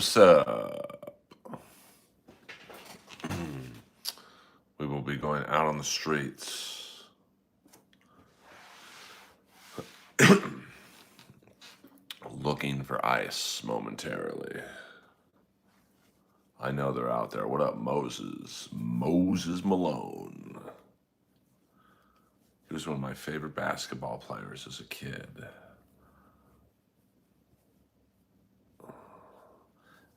What's up? We will be going out on the streets. Looking for ice momentarily. I know they're out there. What up, Moses? Moses Malone. He was one of my favorite basketball players as a kid.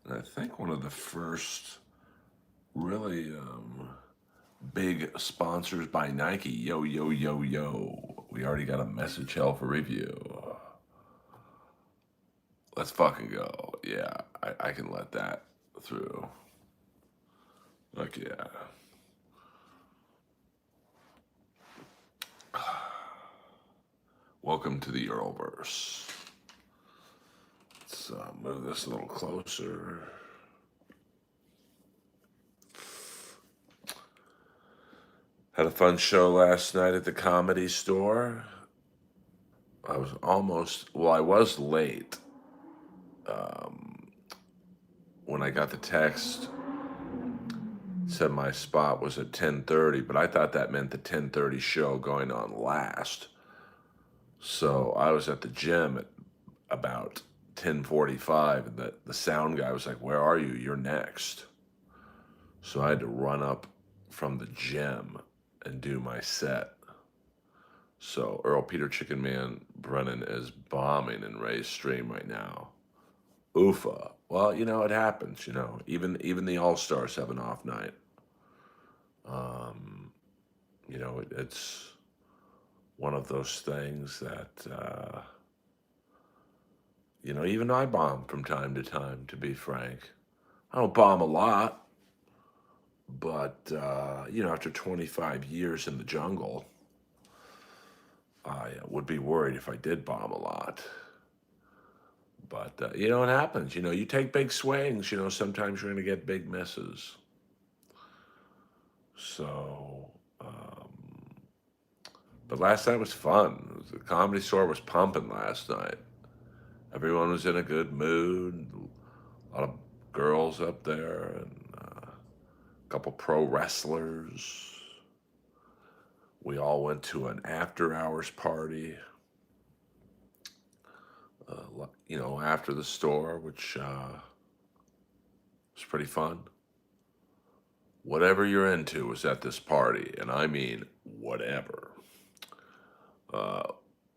And I think one of the first really big sponsors by Nike. Yo, yo, yo, yo. We already got a message hell for review. Let's fucking go. Yeah, I can let that through. Like, yeah. Welcome to the Earlverse. Let's move this a little closer. Had a fun show last night at the Comedy Store. I was late when I got the text. Said my spot was at 10:30, but I thought that meant the 10:30 show going on last. So I was at the gym at about 10:45, and the sound guy was like, "Where are you? You're next." So I had to run up from the gym and do my set. So Earl Peter Chicken Man Brennan is bombing in Ray's stream right now. Oofa. Well, it happens. Even the All Stars have an off night. It's one of those things that even I bomb from time to time. To be frank, I don't bomb a lot, but after 25 years in the jungle, I would be worried if I did bomb a lot. But it happens. You take big swings. Sometimes you're going to get big misses. So, but last night was fun. The Comedy Store was pumping last night. Everyone was in a good mood. A lot of girls up there, and a couple pro wrestlers. We all went to an after-hours party. After the store, which was pretty fun. Whatever you're into was at this party, and I mean whatever.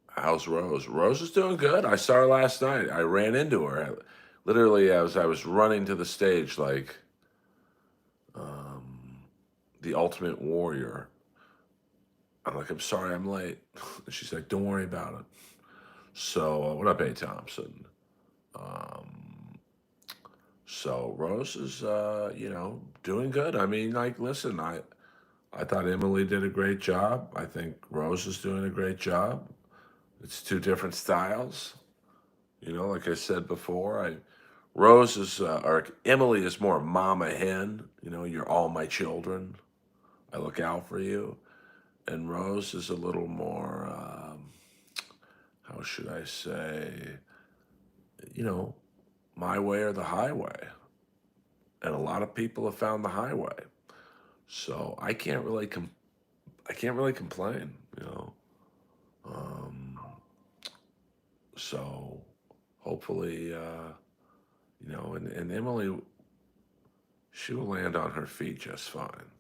How's Rose? Rose is doing good. I saw her last night. I ran into her. Literally, as I was running to the stage like the Ultimate Warrior. I'm like, "I'm sorry I'm late." And she's like, "Don't worry about it." So, what up, A. Thompson? So Rose is, doing good. I mean, like, listen, I thought Emily did a great job. I think Rose is doing a great job. It's two different styles. Like I said before, Rose is, or Emily is more mama hen. You're all my children. I look out for you. And Rose is a little more, how should I say, my way or the highway. And a lot of people have found the highway. So I can't really complain. So hopefully, and Emily, she will land on her feet just fine.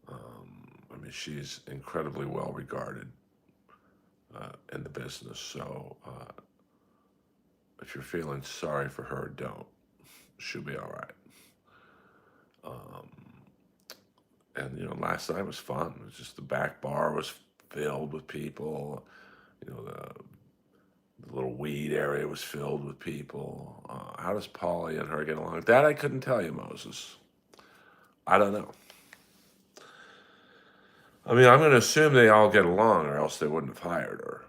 I mean, she's incredibly well regarded in the business. So if you're feeling sorry for her, don't. She'll be all right. And last night was fun. It was just the back bar was filled with people. The little weed area was filled with people. How does Polly and her get along? That I couldn't tell you, Moses. I don't know. I mean, I'm going to assume they all get along, or else they wouldn't have hired her.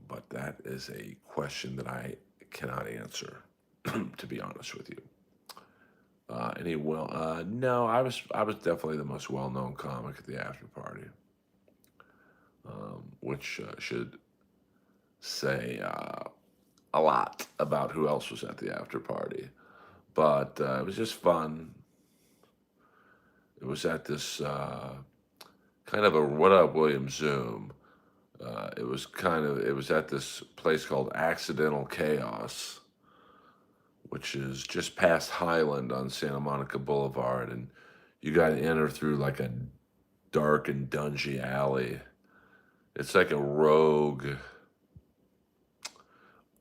But that is a question that I cannot answer, to be honest with you. No, I was definitely the most well-known comic at the after party, which should say a lot about who else was at the after party, but it was just fun. It was at this kind of a what up, William Zoom. It was at this place called Accidental Chaos, which is just past Highland on Santa Monica Boulevard, and you got to enter through like a dark and dungy alley. It's like a rogue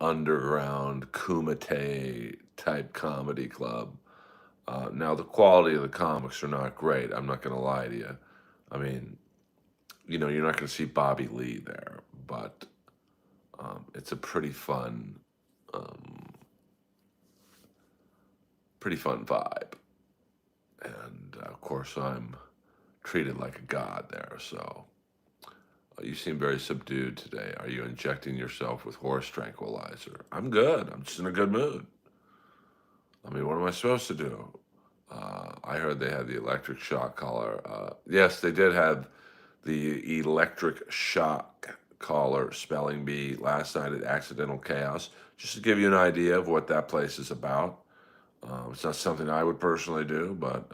underground kumite type comedy club. Now the quality of the comics are not great. I'm not going to lie to you. I mean, you're not going to see Bobby Lee there, but it's a um, pretty fun vibe. And of course, I'm treated like a god there. So you seem very subdued today. Are you injecting yourself with horse tranquilizer? I'm good. I'm just in a good mood. I mean, what am I supposed to do? I heard they had the electric shock collar. Yes, they did have the electric shock collar spelling bee last night at Accidental Chaos. Just to give you an idea of what that place is about. It's not something I would personally do, but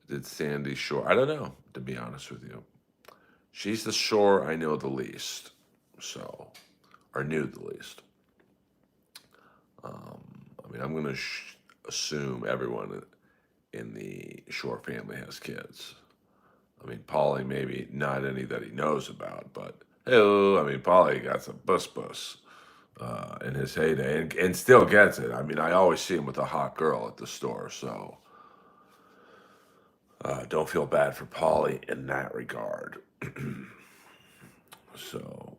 did Sandy Shore? I don't know, to be honest with you. She's the shore I know the least, so, or knew the least. I mean, I'm going to assume everyone in the Shore family has kids. I mean, Paulie, maybe not any that he knows about, but hey, I mean, Paulie got some bus in his heyday and still gets it. I mean, I always see him with a hot girl at the store, so don't feel bad for Paulie in that regard. So,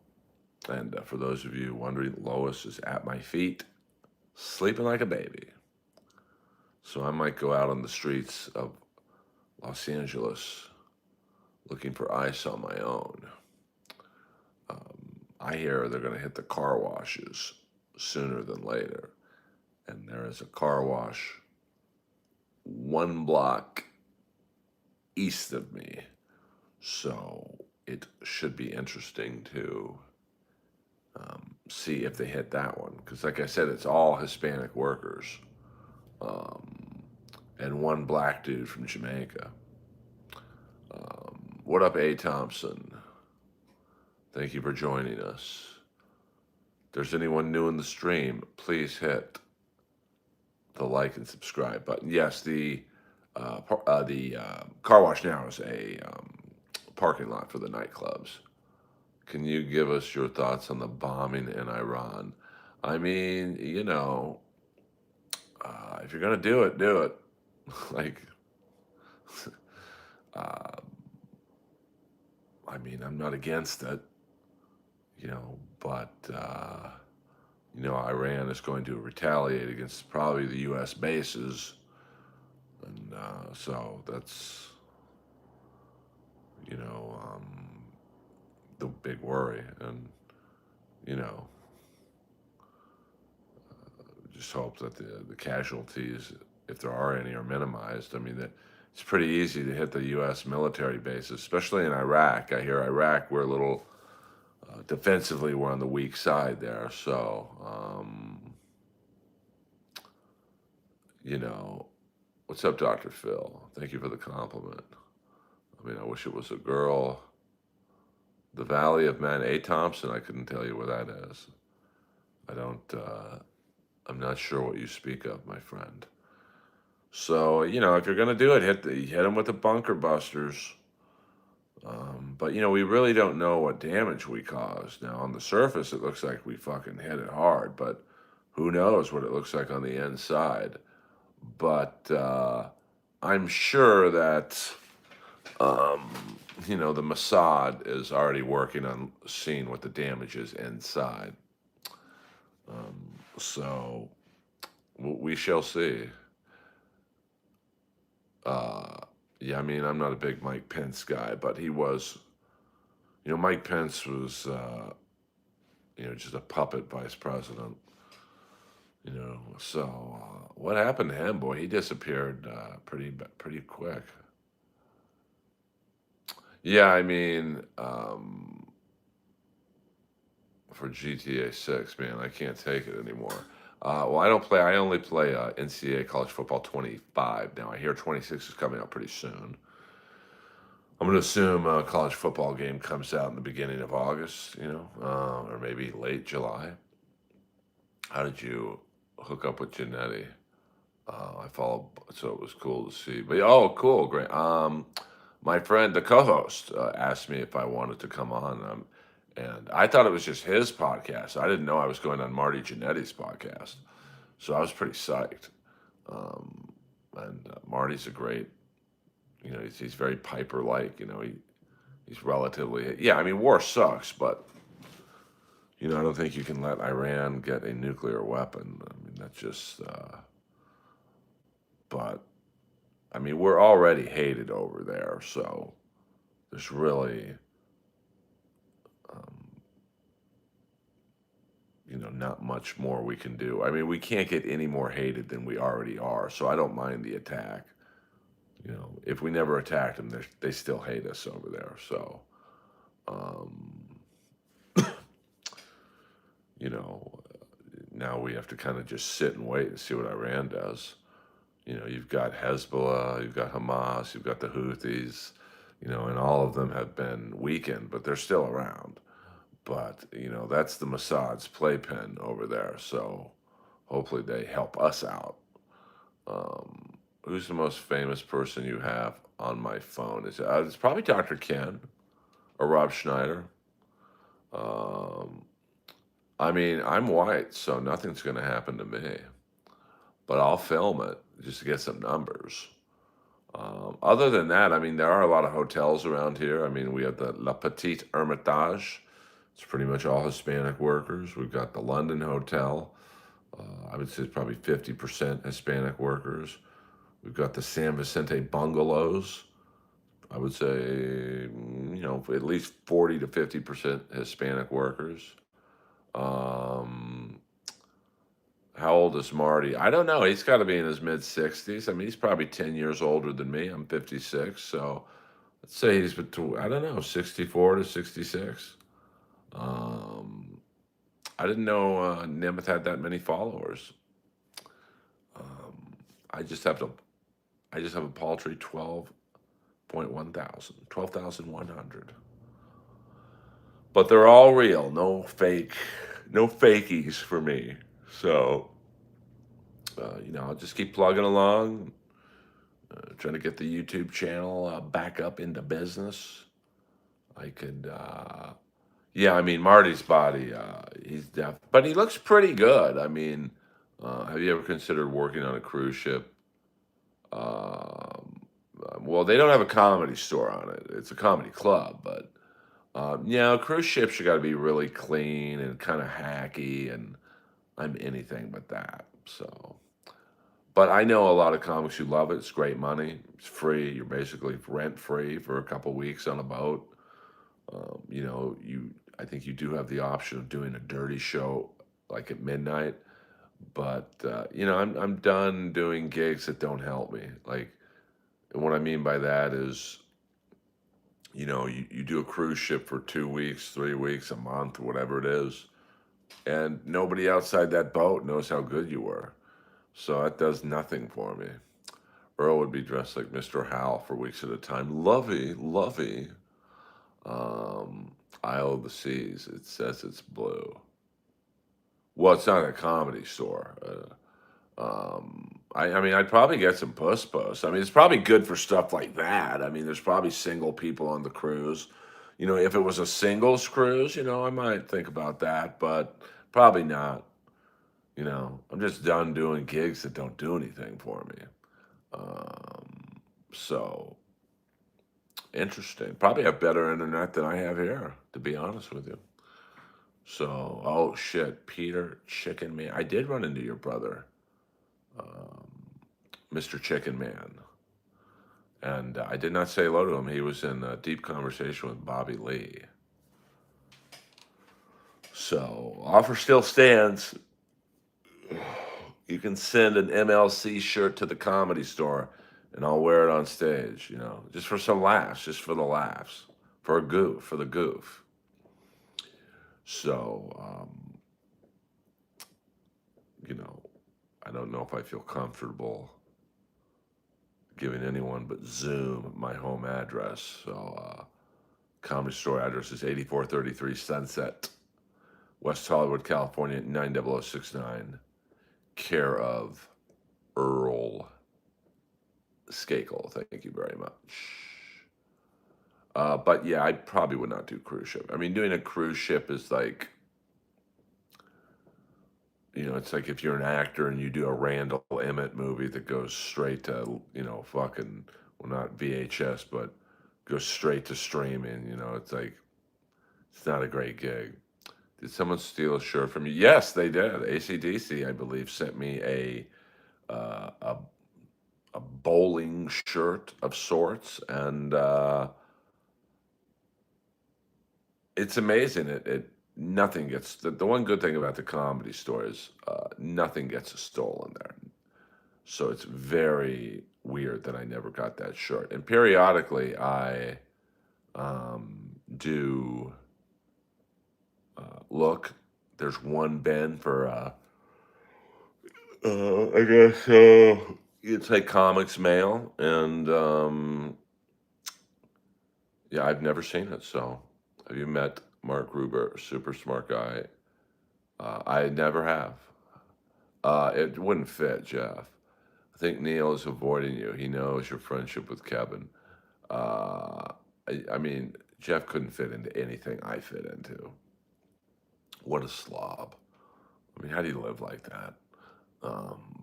and for those of you wondering, Lois is at my feet, sleeping like a baby. So I might go out on the streets of Los Angeles looking for ice on my own. I hear they're going to hit the car washes sooner than later. And there is a car wash 1 block east of me. So it should be interesting to see if they hit that one. Because, like I said, it's all Hispanic workers and one black dude from Jamaica. What up, A. Thompson? Thank you for joining us. If there's anyone new in the stream, please hit the like and subscribe button. Yes, the car wash now is a parking lot for the nightclubs. Can you give us your thoughts on the bombing in Iran? I mean, if you're gonna do it, do it. Like, uh, I mean, I'm not against it, but Iran is going to retaliate against probably the U.S. bases, and so that's the big worry, and you know, just hope that the casualties, if there are any, are minimized. I mean, it's pretty easy to hit the U.S. military bases, especially in Iraq. I hear Iraq, we're a little defensively, we're on the weak side there. So, what's up, Dr. Phil? Thank you for the compliment. I mean, I wish it was a girl. The Valley of Men, A. Thompson, I couldn't tell you where that is. I don't, I'm not sure what you speak of, my friend. So, if you're going to do it, hit them with the bunker busters. But, we really don't know what damage we caused. Now, on the surface, it looks like we fucking hit it hard, but who knows what it looks like on the inside. But I'm sure that, the Mossad is already working on seeing what the damage is inside. So we shall see. Yeah, I mean, I'm not a big Mike Pence guy, but he was, Mike Pence was, just a puppet vice president, So what happened to him, boy? He disappeared pretty quick. Yeah, I mean, for GTA 6, man. I can't take it anymore. Well, I don't play. I only play NCAA college football 25 now. I hear 26 is coming out pretty soon. I'm going to assume a college football game comes out in the beginning of August, or maybe late July. How did you hook up with Janetti? I follow, so it was cool to see. But oh, cool, great. My friend, the co-host, asked me if I wanted to come on, and I thought it was just his podcast. I didn't know I was going on Marty Jannetty's podcast, so I was pretty psyched. And Marty's a great, he's very Piper-like. He's relatively, yeah. I mean, war sucks, but I don't think you can let Iran get a nuclear weapon. I mean, that's just. But I mean, we're already hated over there, so there's really, um, not much more we can do. I mean, we can't get any more hated than we already are, so I don't mind the attack. If we never attacked them, they still hate us over there. So, um, you know, now we have to kind of just sit and wait and see what Iran does. You've got Hezbollah, you've got Hamas, you've got the Houthis, and all of them have been weakened, but they're still around. But, that's the Mossad's playpen over there. So hopefully they help us out. Who's the most famous person you have on my phone? It's probably Dr. Ken or Rob Schneider. Um, I mean, I'm white, so nothing's going to happen to me. But I'll film it just to get some numbers. Other than that, I mean, there are a lot of hotels around here. I mean, we have the La Petite Hermitage. It's pretty much all Hispanic workers. We've got the London Hotel. I would say it's probably 50% Hispanic workers. We've got the San Vicente Bungalows. I would say, at least 40 to 50% Hispanic workers. Um, how old is Marty? I don't know. He's got to be in his mid 60s. I mean, he's probably 10 years older than me. I'm 56. So let's say he's between, I don't know, 64 to 66. Um, I didn't know Nemeth had that many followers. Um, I just have to, I just have a paltry 12.1 thousand, 12,100. But they're all real. No fakies for me. So, I'll just keep plugging along, trying to get the YouTube channel back up into business. I could, yeah, I mean, Marty's body, he's deaf, but he looks pretty good. I mean, have you ever considered working on a cruise ship? Well, they don't have a comedy store on it. It's a comedy club, but cruise ships you got to be really clean and kind of hacky, and I'm anything but that. So, but I know a lot of comics who love it. It's great money. It's free. You're basically rent free for a couple weeks on a boat. I think you do have the option of doing a dirty show like at midnight, but I'm done doing gigs that don't help me. Like, and what I mean by that is, you do a cruise ship for 2 weeks, 3 weeks, a month, whatever it is, and nobody outside that boat knows how good you were. So that does nothing for me. Earl would be dressed like Mr. Howell for weeks at a time. Lovey, lovey. Isle of the Seas. It says it's blue. Well, it's not a comedy store. I mean, I'd probably get some puss puss. I mean, it's probably good for stuff like that. I mean, there's probably single people on the cruise. If it was a singles cruise, I might think about that, but probably not. I'm just done doing gigs that don't do anything for me. So interesting. Probably have better internet than I have here, to be honest with you. So, oh shit, Peter Chicken Man. I did run into your brother, um, Mr. Chicken Man. And I did not say hello to him. He was in a deep conversation with Bobby Lee. So, offer still stands. You can send an MLC shirt to the Comedy Store, and I'll wear it on stage, just for some laughs, just for the laughs, for the goof. So, you know, I don't know if I feel comfortable giving anyone but Zoom my home address. So, Comedy Store address is 8433 Sunset, West Hollywood, California, 90069. Care of Earl Skakel. Thank you very much. But yeah, I probably would not do cruise ship. I mean, doing a cruise ship is like, it's like if you're an actor and you do a Randall Emmett movie that goes straight to, fucking, well, not VHS, but goes straight to streaming. It's like, it's not a great gig. Did someone steal a shirt from you? Yes, they did. AC/DC, I believe, sent me uh, a a bowling shirt of sorts, and it's amazing. It nothing gets the one good thing about the Comedy Store is nothing gets stolen there. So it's very weird that I never got that shirt. And periodically, I do look. There's one bin for I guess it's like comics mail, and yeah, I've never seen it. So, have you met Mark Gruber? Super smart guy. I never have. It wouldn't fit, Jeff. I think Neil is avoiding you. He knows your friendship with Kevin. I mean, Jeff couldn't fit into anything I fit into. What a slob. I mean, how do you live like that?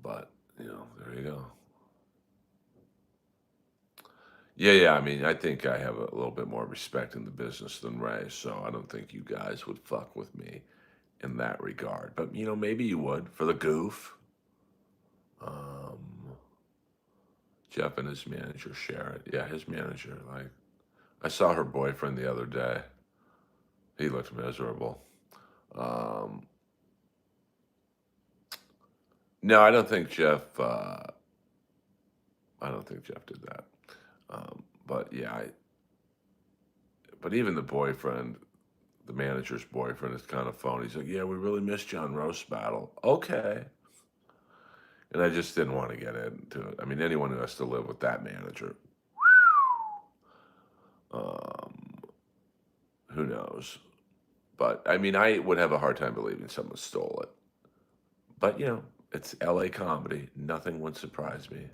But, there you go. Yeah. I mean, I think I have a little bit more respect in the business than Ray, so I don't think you guys would fuck with me in that regard. But, maybe you would for the goof. Um, Jeff and his manager share it. Yeah, his manager. Like, I saw her boyfriend the other day. He looked miserable. Um, no, I don't think Jeff. I don't think Jeff did that. But yeah, but even the boyfriend, the manager's boyfriend, is kind of phony. He's like, "Yeah, we really missed you on roast battle." Okay, and I just didn't want to get into it. I mean, anyone who has to live with that manager, um, who knows? But I mean, I would have a hard time believing someone stole it. But it's LA comedy. Nothing would surprise me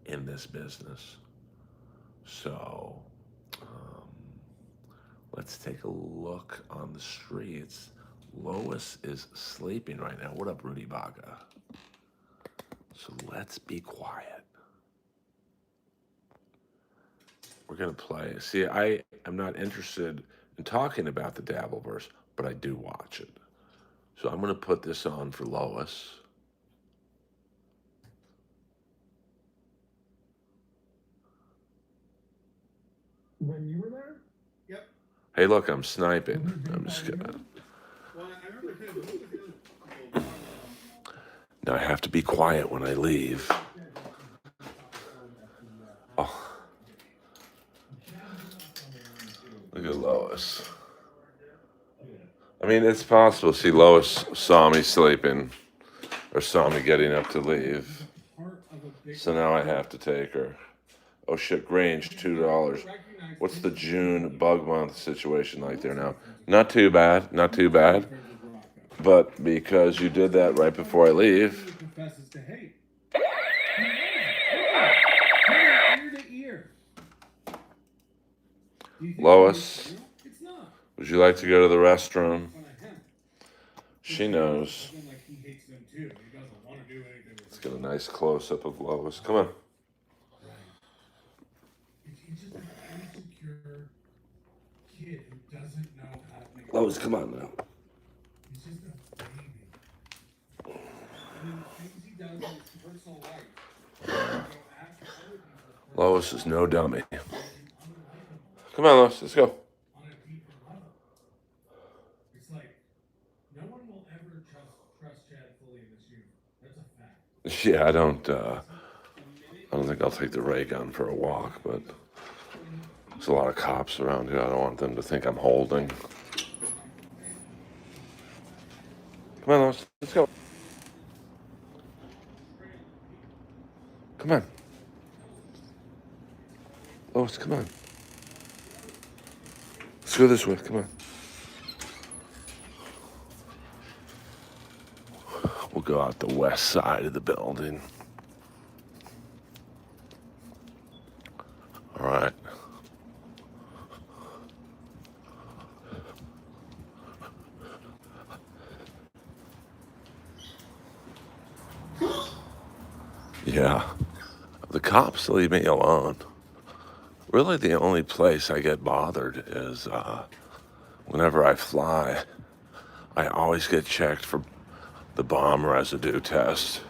in this business. So um, let's take a look on the streets. Lois is sleeping right now. What up, Rudy Baga? So let's be quiet. We're gonna play. See, I am not interested in talking about the Dabbleverse, but I do watch it. So I'm gonna put this on for Lois. When you were there? Yep. Hey, look, I'm sniping. I'm just kidding. Well, I remember him. Now I have to be quiet when I leave. Oh, look at Lois. I mean, it's possible. See, Lois saw me sleeping or saw me getting up to leave. So now I have to take her. Oh shit, Grange, $2. What's the June bug month situation like there now? Not too bad, not too bad. But because you did that right before I leave. Lois, would you like to go to the restroom? She knows. Let's get a nice close up of Lois. Come on. Lois, come on now. Lois is no dummy. Come on, Lois, let's go. Yeah, I don't think I'll take the ray gun for a walk, but there's a lot of cops around here. I don't want them to think I'm holding. Come on, let's go. Come on. Lois, come on. Let's go this way. Come on. We'll go out the west side of the building. All right. Yeah. The cops leave me alone. Really, the only place I get bothered is whenever I fly. I always get checked for the bomb residue test.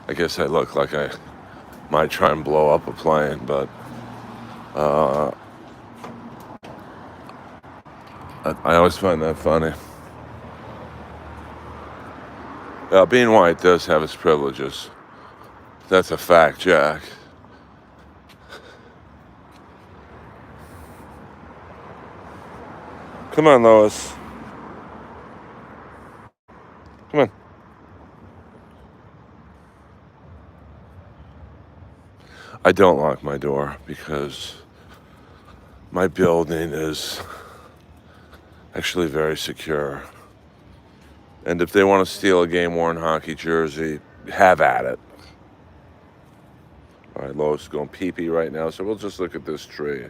I guess I look like I might try and blow up a plane, but I always find that funny. Being white does have its privileges. That's a fact, Jack. Come on, Lois. Come on. I don't lock my door because my building is actually very secure. And if they want to steal a game-worn hockey jersey, have at it. All right, Lois is going pee-pee right now, so we'll just look at this tree.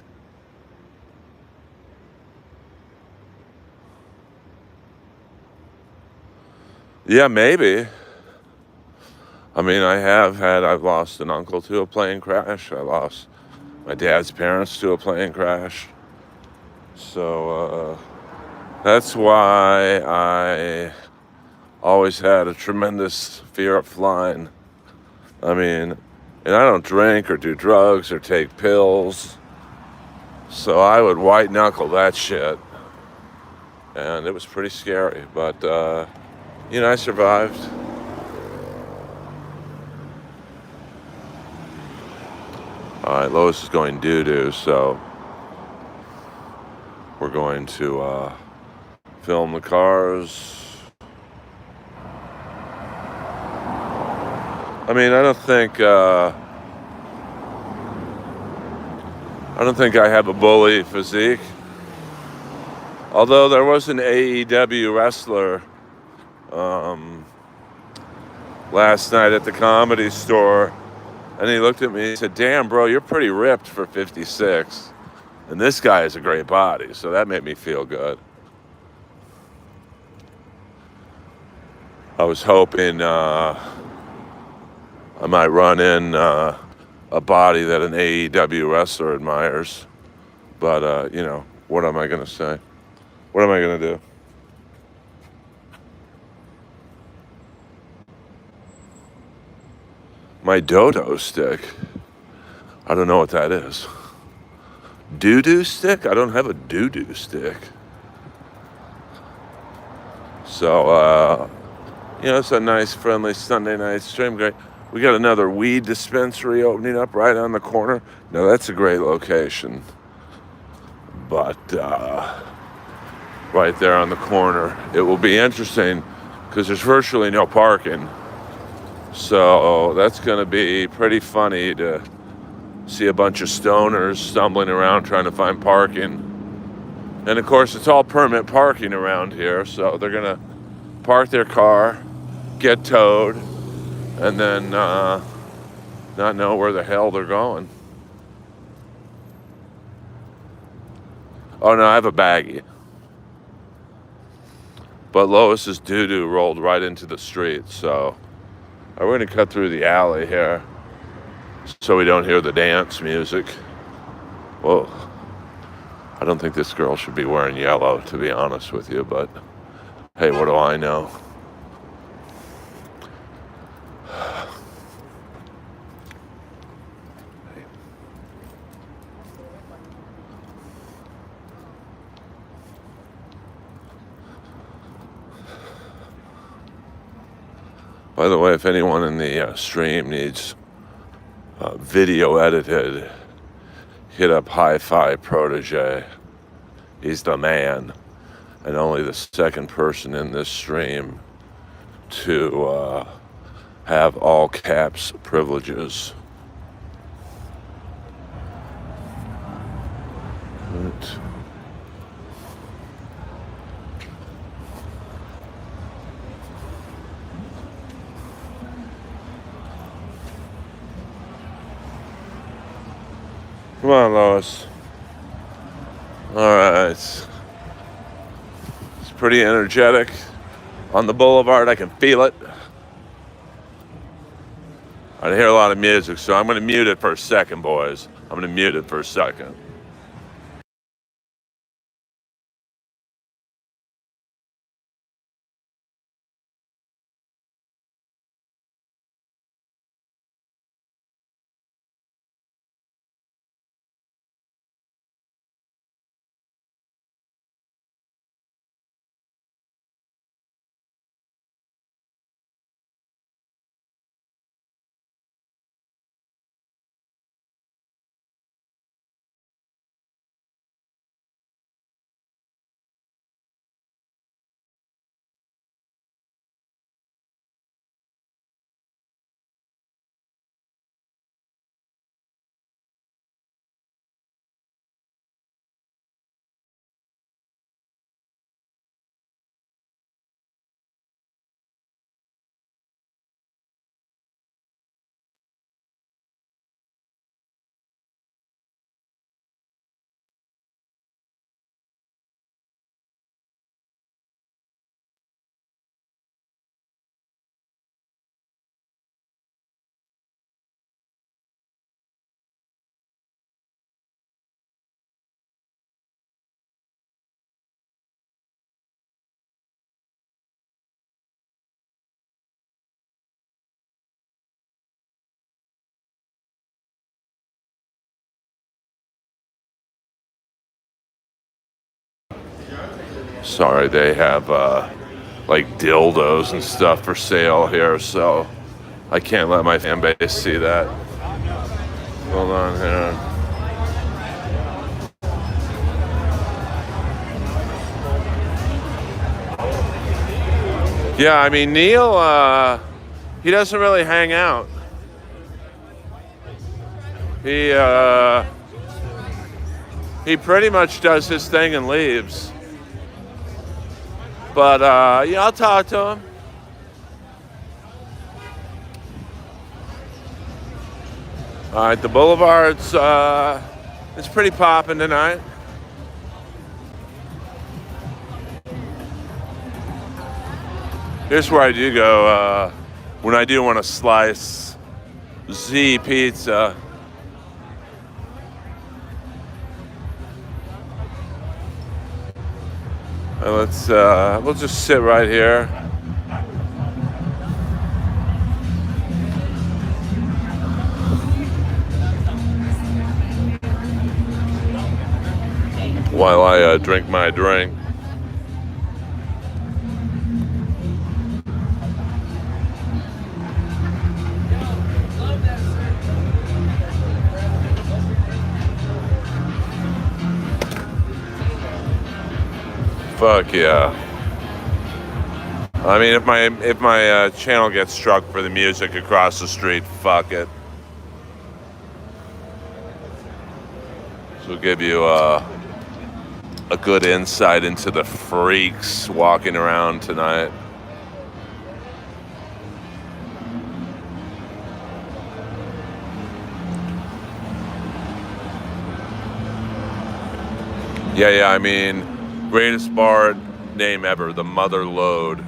Yeah, maybe. I mean, I've lost an uncle to a plane crash. I lost my dad's parents to a plane crash. So that's why I always had a tremendous fear of flying. I mean, and I don't drink or do drugs or take pills. So I would white knuckle that shit. And it was pretty scary, but I survived. All right, Lois is going doo-doo, so we're going to film the cars. I mean, I don't think I have a bully physique. Although there was an AEW wrestler last night at the Comedy Store, and he looked at me and said, "Damn, bro, you're pretty ripped for 56." And this guy has a great body, so that made me feel good. I was hoping I might run in a body that an AEW wrestler admires. But, what am I going to say? What am I going to do? My dodo stick? I don't know what that is. Doo-doo stick? I don't have a doo-doo stick. So, it's a nice, friendly Sunday night stream. Great. We got another weed dispensary opening up right on the corner. Now, that's a great location. But right there on the corner, it will be interesting because there's virtually no parking. So that's going to be pretty funny to see a bunch of stoners stumbling around trying to find parking. And of course, it's all permit parking around here. So they're going to park their car, get towed, and then not know where the hell they're going. Oh, no, I have a baggie. But Lois's doo-doo rolled right into the street, so we're going to cut through the alley here so we don't hear the dance music. Whoa. I don't think this girl should be wearing yellow, to be honest with you, but hey, what do I know? By the way, if anyone in the stream needs video edited, hit up Hi-Fi Protege. He's the man, and only the second person in this stream to have all caps privileges. Right. Come on, Lois. All right. It's pretty energetic. On the boulevard, I can feel it. I hear a lot of music, so I'm going to mute it for a second, boys. I'm going to mute it for a second. Sorry, they have like dildos and stuff for sale here, so I can't let my fan base see that. Hold on here. Yeah, I mean, Neil, he doesn't really hang out. He pretty much does his thing and leaves. But, yeah, I'll talk to him. All right, the Boulevard's, it's pretty popping tonight. Here's where I do go, when I do want to slice Z pizza. We'll just sit right here. While I drink my drink. Fuck yeah. I mean, if my channel gets struck for the music across the street, fuck it. This will give you a good insight into the freaks walking around tonight. Yeah, I mean, greatest bar name ever, the Mother Lode.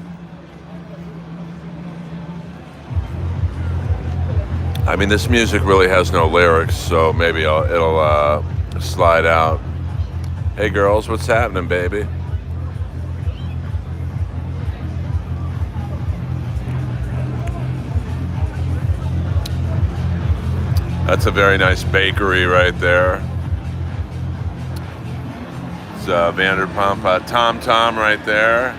I mean, this music really has no lyrics, so maybe it'll slide out. Hey girls, what's happening, baby? That's a very nice bakery right there. It's Vanderpump Tom right there.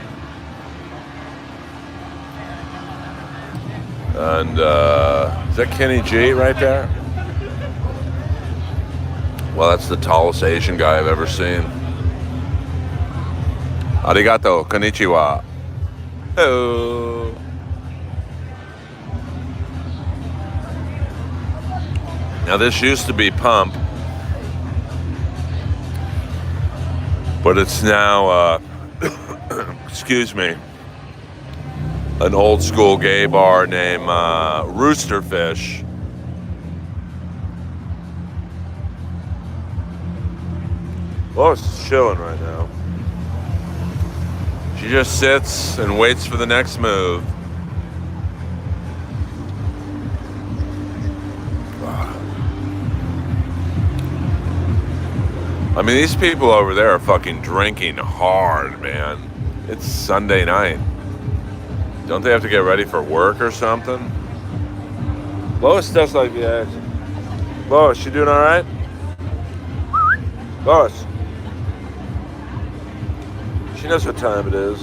And is that Kenny G right there? Well, that's the tallest Asian guy I've ever seen. Arigato, konnichiwa. Oh. Now this used to be Pump, but it's now, excuse me, an old school gay bar named Roosterfish. Lois is chilling right now. She just sits and waits for the next move. I mean, these people over there are fucking drinking hard, man. It's Sunday night. Don't they have to get ready for work or something? Lois does like the action. Lois, you doing all right? Lois. She knows what time it is.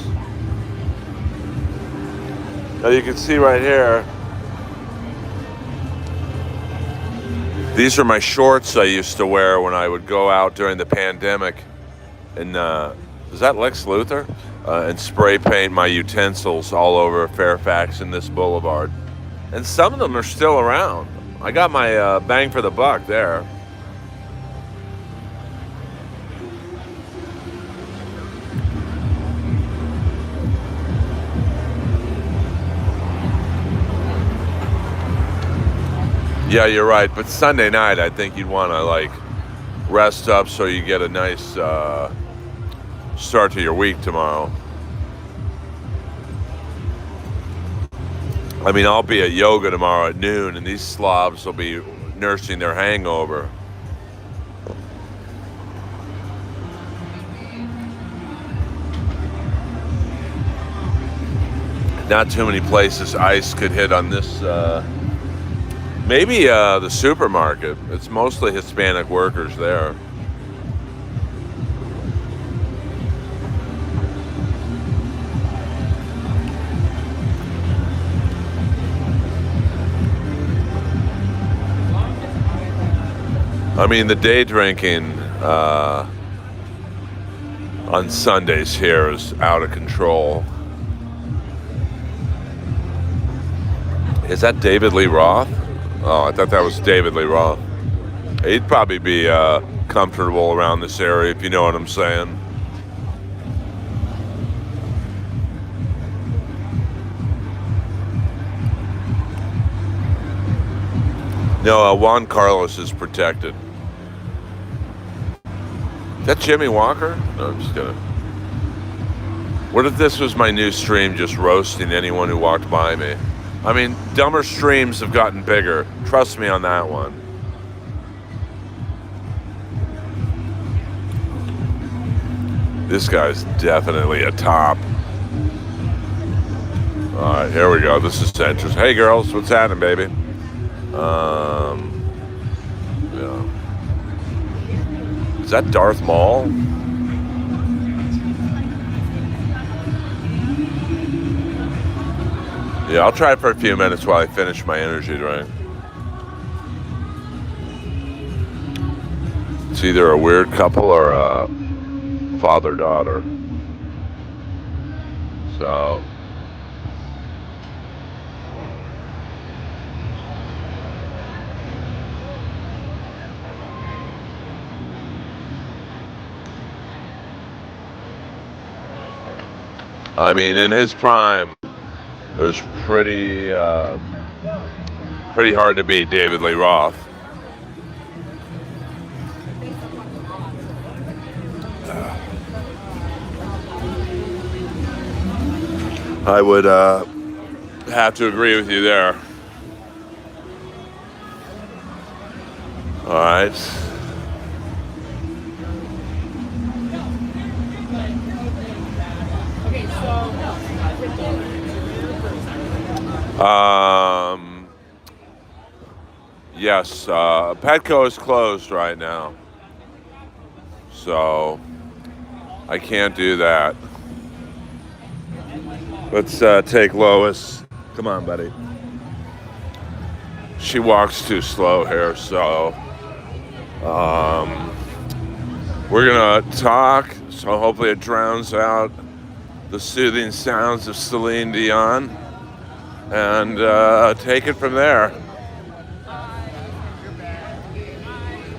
Now you can see right here, these are my shorts I used to wear when I would go out during the pandemic. And is that Lex Luthor? And spray paint my utensils all over Fairfax and this boulevard. And some of them are still around. I got my bang for the buck there. Yeah, you're right. But Sunday night, I think you'd want to like rest up so you get a nice start to your week tomorrow. I mean, I'll be at yoga tomorrow at noon, and these slobs will be nursing their hangover. Not too many places ice could hit on this. Maybe the supermarket. It's mostly Hispanic workers there. I mean, the day drinking on Sundays here is out of control. Is that David Lee Roth? Oh, I thought that was David Lee Roth. He'd probably be comfortable around this area, if you know what I'm saying. No, Juan Carlos is protected. Is that Jimmy Walker? No, I'm just gonna. What if this was my new stream just roasting anyone who walked by me? I mean, dumber streams have gotten bigger. Trust me on that one. This guy's definitely a top. All right, here we go. This is interesting. Hey, girls, what's happening, baby? Yeah. Is that Darth Maul? Yeah, I'll try it for a few minutes while I finish my energy drink. It's either a weird couple or a father-daughter. So... I mean, in his prime, it was pretty hard to beat David Lee Roth. I would have to agree with you there. All right. Yes, Petco is closed right now, so I can't do that. Let's take Lois. Come on, buddy. She walks too slow here, so we're gonna talk, so hopefully it drowns out the soothing sounds of Celine Dion, and take it from there.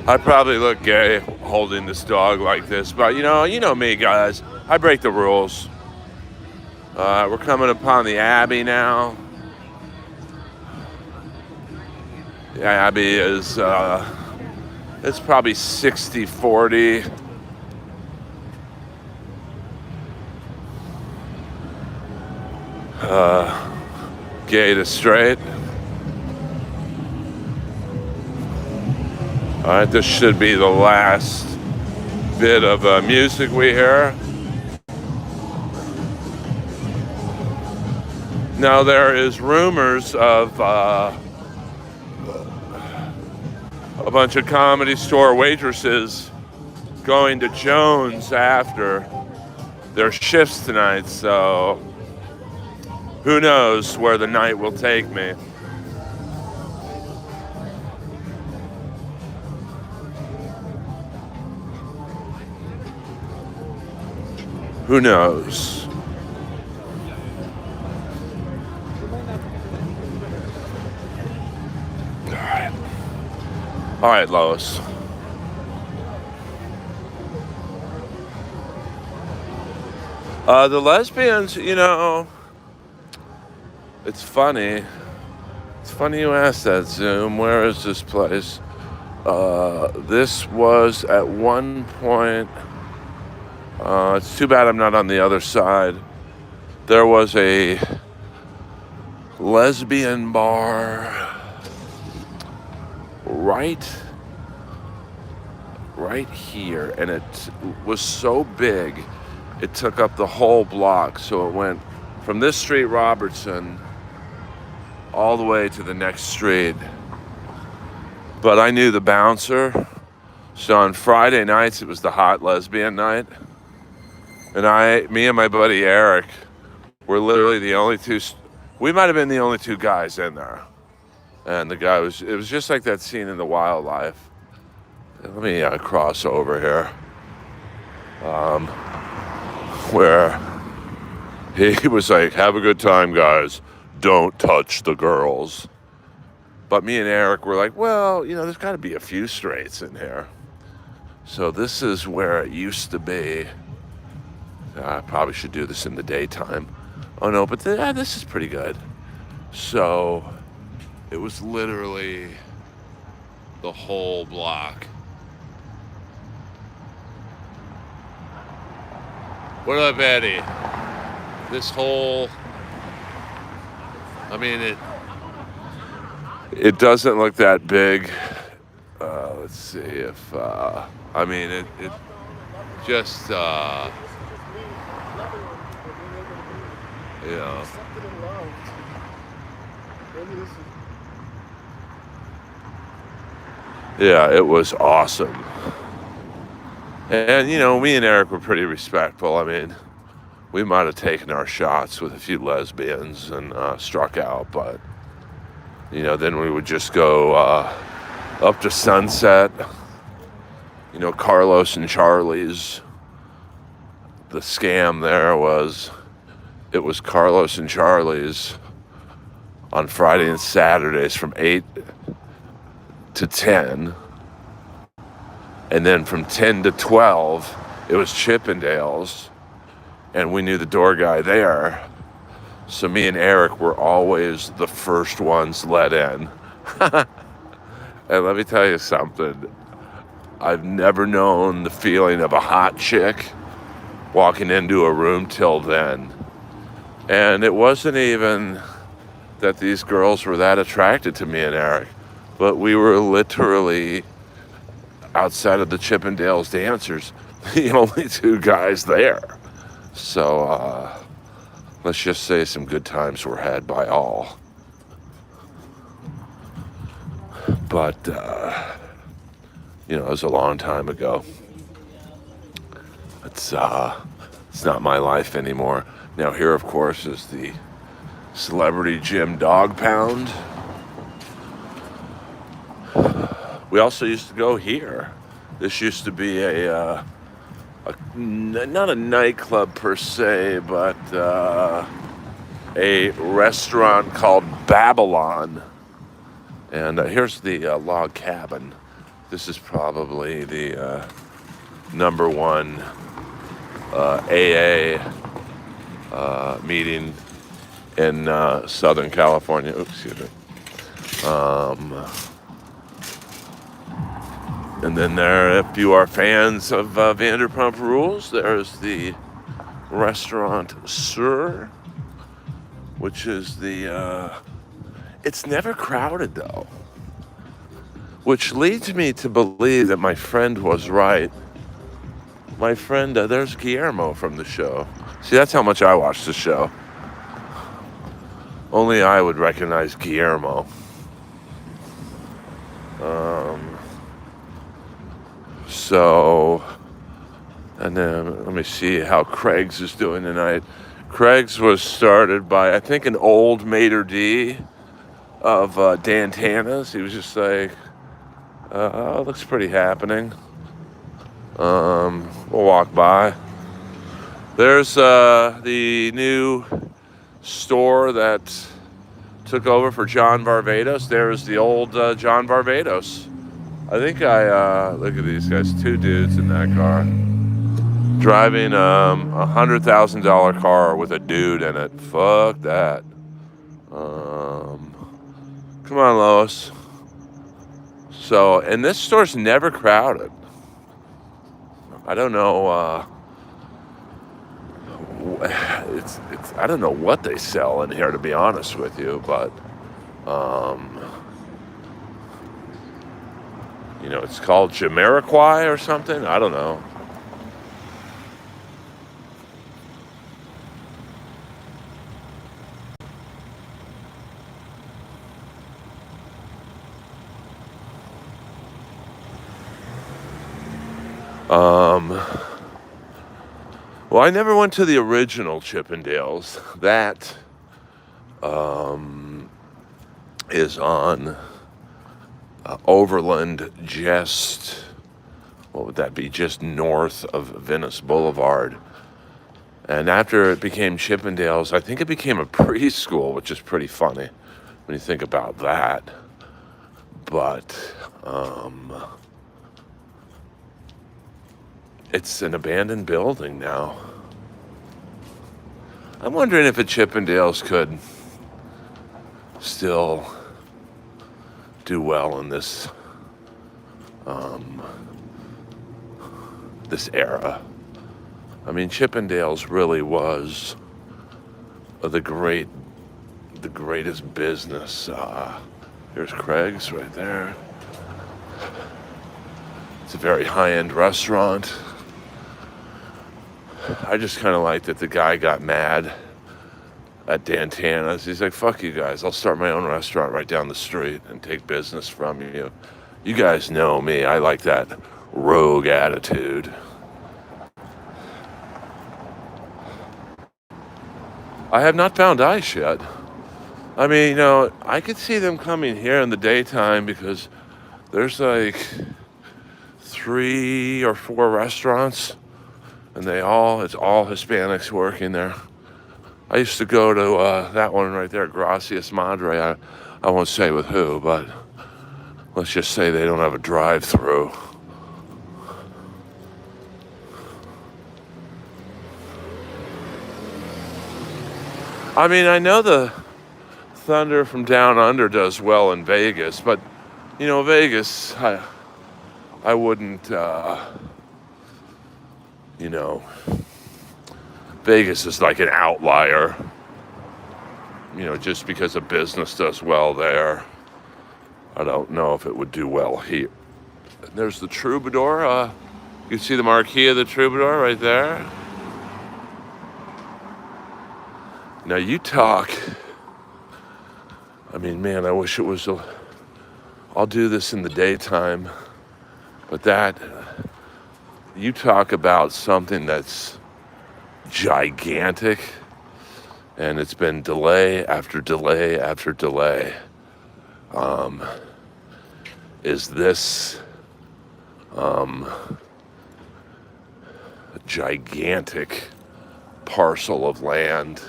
I probably look gay holding this dog like this, but you know me, guys. I break the rules. We're coming upon the Abbey now. The Abbey is it's probably 60-40. Gay to straight. All right, this should be the last bit of music we hear. Now there is rumors of a bunch of Comedy Store waitresses going to Jones after their shifts tonight, so who knows where the night will take me. Who knows? All right, Lois. The lesbians, it's funny. It's funny you asked that, Zoom. Where is this place? This was at one point. It's too bad I'm not on the other side. There was a lesbian bar right here, and it was so big it took up the whole block. So it went from this street, Robertson, all the way to the next street. But I knew the bouncer, so on Friday nights it was the hot lesbian night, and me and my buddy Eric were literally the only two. We might have been the only two guys in there, and it was just like that scene in The Wildlife. Let me cross over here, where he was like, "Have a good time, guys. Don't touch the girls." But me and Eric were like, well, there's got to be a few straights in here. So this is where it used to be. I probably should do this in the daytime. Oh no, but this is pretty good. So it was literally the whole block. What up, Eddie? This whole, it doesn't look that big. Let's see if, it just, yeah, it was awesome. And, me and Eric were pretty respectful. We might have taken our shots with a few lesbians and struck out, but, then we would just go up to Sunset, Carlos and Charlie's. The scam there was, it was Carlos and Charlie's on Friday and Saturdays from 8 to 10. And then from 10 to 12, it was Chippendales. And we knew the door guy there. So me and Eric were always the first ones let in. And let me tell you something. I've never known the feeling of a hot chick walking into a room till then. And it wasn't even that these girls were that attracted to me and Eric, but we were literally, outside of the Chippendales dancers, the only two guys there. So let's just say some good times were had by all. But, it was a long time ago. It's not my life anymore. Now here, of course, is the Celebrity Gym Dog Pound. We also used to go here. This used to be not a nightclub per se, but a restaurant called Babylon. And here's the log cabin This is probably the number one AA meeting in Southern California. Oops, excuse me. And then there, if you are fans of Vanderpump Rules, there's the restaurant Sir, which is the, it's never crowded though, which leads me to believe that my friend was right. My friend, there's Guillermo from the show. See, that's how much I watch the show. Only I would recognize Guillermo. So, and then let me see how Craig's is doing tonight. Craig's was started by, I think, an old maitre d' of Dan Tana's. He was just like, oh, looks pretty happening. We'll walk by. There's the new store that took over for John Barbados. There's the old John Barbados. I think look at these guys, 2 dudes in that car. Driving $100,000 car with a dude in it. Fuck that. Come on, Lois. So, and this store's never crowded. I don't know, it's I don't know what they sell in here, to be honest with you, but you know, it's called Jamiroquai or something. I don't know. Well, I never went to the original Chippendales. That is on Overland, just, what would that be, just north of Venice Boulevard. And after it became Chippendales, I think it became a preschool, which is pretty funny when you think about that. But it's an abandoned building now. I'm wondering if a Chippendales could still do well in this this era. I mean, Chippendales really was the greatest business. Here's Craig's right there. It's a very high-end restaurant. I just kind of like that the guy got mad at Dan Tana's. He's like, fuck you guys, I'll start my own restaurant right down the street and take business from you. You guys know me, I like that rogue attitude. I have not found ice yet. I mean, you know, I could see them coming here in the daytime because there's like 3 or 4 restaurants, and it's all Hispanics working there. I used to go to that one right there, Gracias Madre. I won't say with who, but let's just say they don't have a drive-through. I mean, I know the Thunder from Down Under does well in Vegas, but, you know, Vegas, I wouldn't, you know, Vegas is like an outlier, you know, just because a business does well there. I don't know if it would do well here. And there's the Troubadour. You can see the marquee of the Troubadour right there. Now you talk, I mean, man, I wish it was I'll do this in the daytime, but you talk about something that's gigantic, and it's been delay after delay after delay. Is this gigantic parcel of land?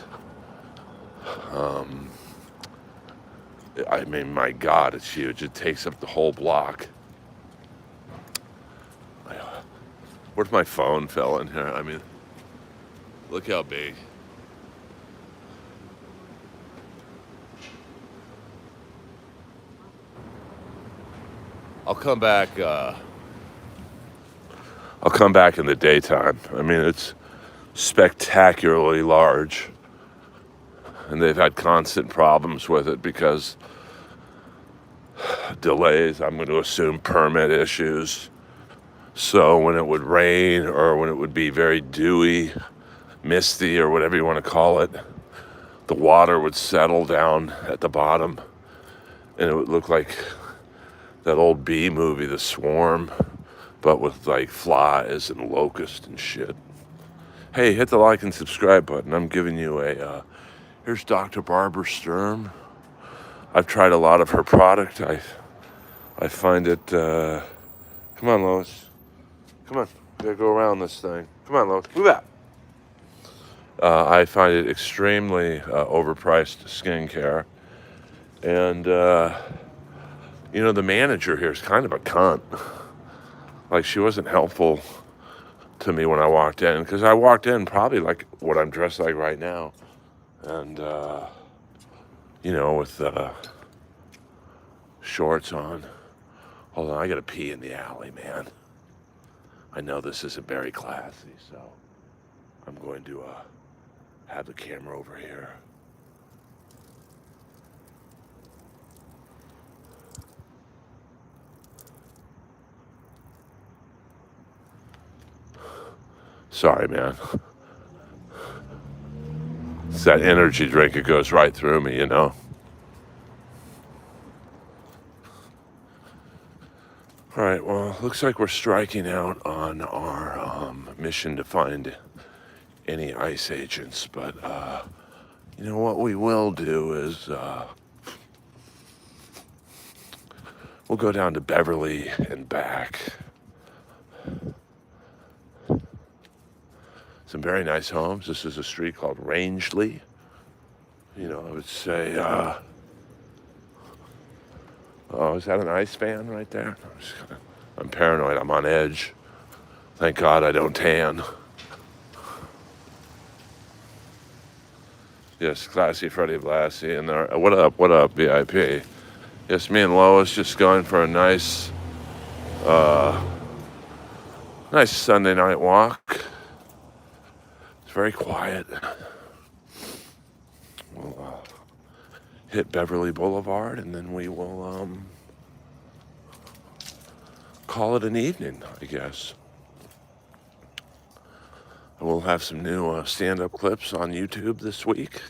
I mean, my God, it's huge. It takes up the whole block. Where's my phone fell in here? I mean, look how big. I'll come back. I'll come back in the daytime. I mean, it's spectacularly large, and they've had constant problems with it because delays. I'm going to assume permit issues. So when it would rain or when it would be very dewy, misty, or whatever you want to call it, the water would settle down at the bottom, and it would look like that old B movie, The Swarm, but with like flies and locusts and shit. Hey, hit the like and subscribe button. I'm giving you a, here's Dr. Barbara Sturm. I've tried a lot of her product. I find it, come on, Lois. Come on, we gotta go around this thing. Come on, Lois, move out. I find it extremely overpriced skincare. And, you know, the manager here is kind of a cunt. Like, she wasn't helpful to me when I walked in, because I walked in probably like what I'm dressed like right now. And, you know, with shorts on. Hold on, I gotta pee in the alley, man. I know this isn't very classy, so I'm going to have the camera over here. Sorry, man. It's that energy drink. It goes right through me, you know. All right, well, looks like we're striking out on our mission to find any ice agents. But, you know, what we will do is we'll go down to Beverly and back. Some very nice homes. This is a street called Rangeley. You know, I would say, oh, is that an ice fan right there? I'm paranoid. I'm on edge. Thank God I don't tan. Yes, Classy Freddie Blassie. And there, what up, VIP? Yes, me and Lois just going for a nice Sunday night walk. It's very quiet. We'll hit Beverly Boulevard, and then we will call it an evening, I guess. And we'll have some new stand-up clips on YouTube this week,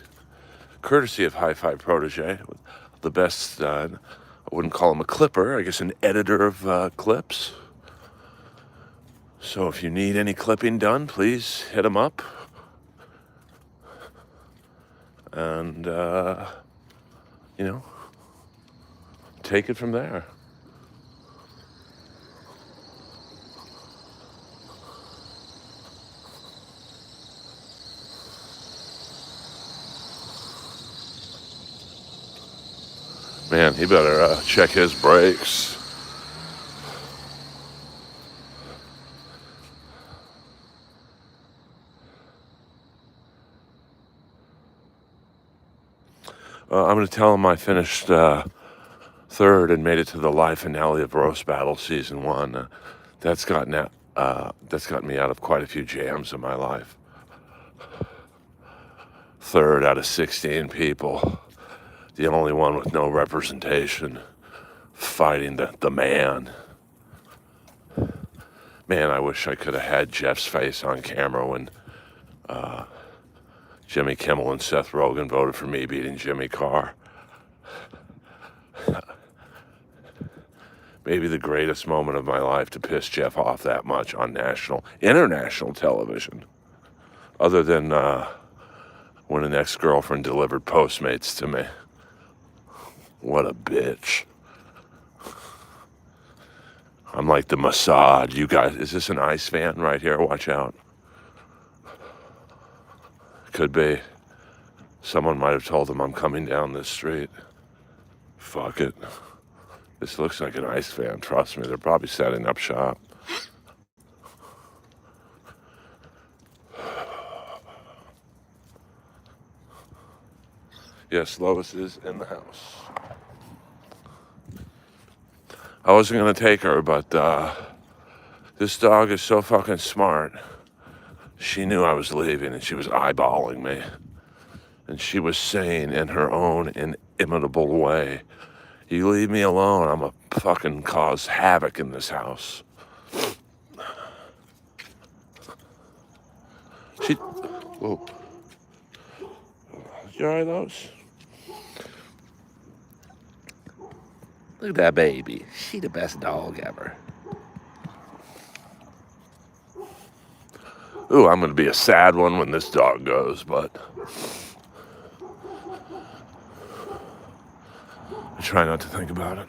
courtesy of Hi-Fi Protege, the best, I wouldn't call him a clipper, I guess an editor of clips. So if you need any clipping done, please hit him up. And, you know, take it from there. Man, he better check his brakes. I'm going to tell him I finished third and made it to the live finale of Roast Battle Season 1. That's gotten me out of quite a few jams in my life. Third out of 16 people. The only one with no representation. Fighting the man. Man, I wish I could have had Jeff's face on camera when Jimmy Kimmel and Seth Rogen voted for me beating Jimmy Carr. Maybe the greatest moment of my life to piss Jeff off that much on international television. Other than when an ex-girlfriend delivered Postmates to me. What a bitch. I'm like the Mossad. You guys, is this an ice fan right here? Watch out. Could be. Someone might have told them I'm coming down this street. Fuck it. This looks like an ice fan. Trust me, they're probably setting up shop. Yes, Lois is in the house. I wasn't going to take her, but this dog is so fucking smart. She knew I was leaving and she was eyeballing me. And she was saying in her own inimitable way, "You leave me alone, I'm going to fucking cause havoc in this house." She... Whoa. You alright, Lois? Look at that baby. She the best dog ever. Ooh, I'm going to be a sad one when this dog goes, but I try not to think about it.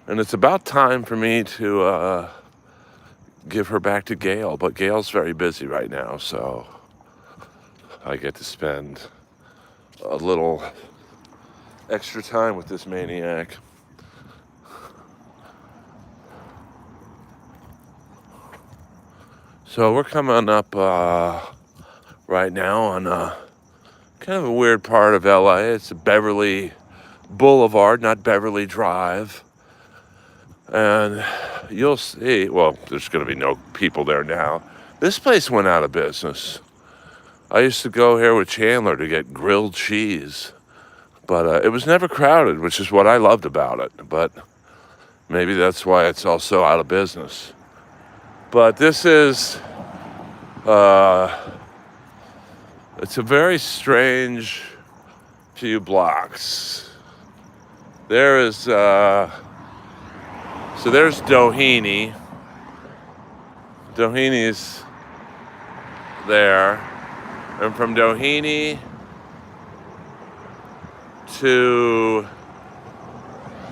And it's about time for me to give her back to Gail, but Gail's very busy right now, so I get to spend a little extra time with this maniac. So we're coming up right now on kind of a weird part of LA. It's Beverly Boulevard, not Beverly Drive. And you'll see, well, there's going to be no people there now. This place went out of business. I used to go here with Chandler to get grilled cheese, but it was never crowded, which is what I loved about it. But maybe that's why it's also out of business. But this is, it's a very strange few blocks. There is, so there's Doheny. Doheny's there. And from Doheny to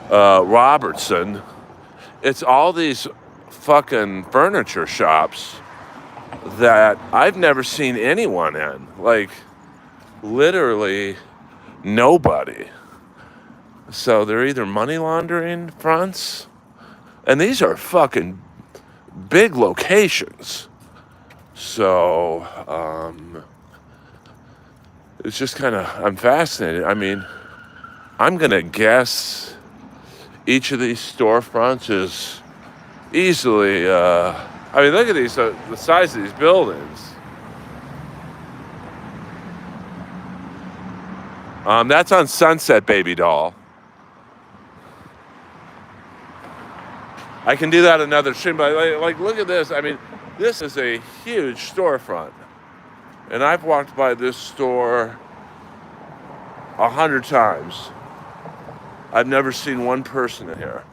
Robertson, it's all these fucking furniture shops that I've never seen anyone in. Like, literally nobody. So they're either money laundering fronts, and these are fucking big locations. So, it's just kind of, I'm fascinated. I mean, I'm going to guess each of these storefronts is easily, I mean, look at these, the size of these buildings. That's on Sunset, baby doll. I can do that another stream, but like, look at this. I mean, this is a huge storefront. And I've walked by this store 100 times. I've never seen one person in here.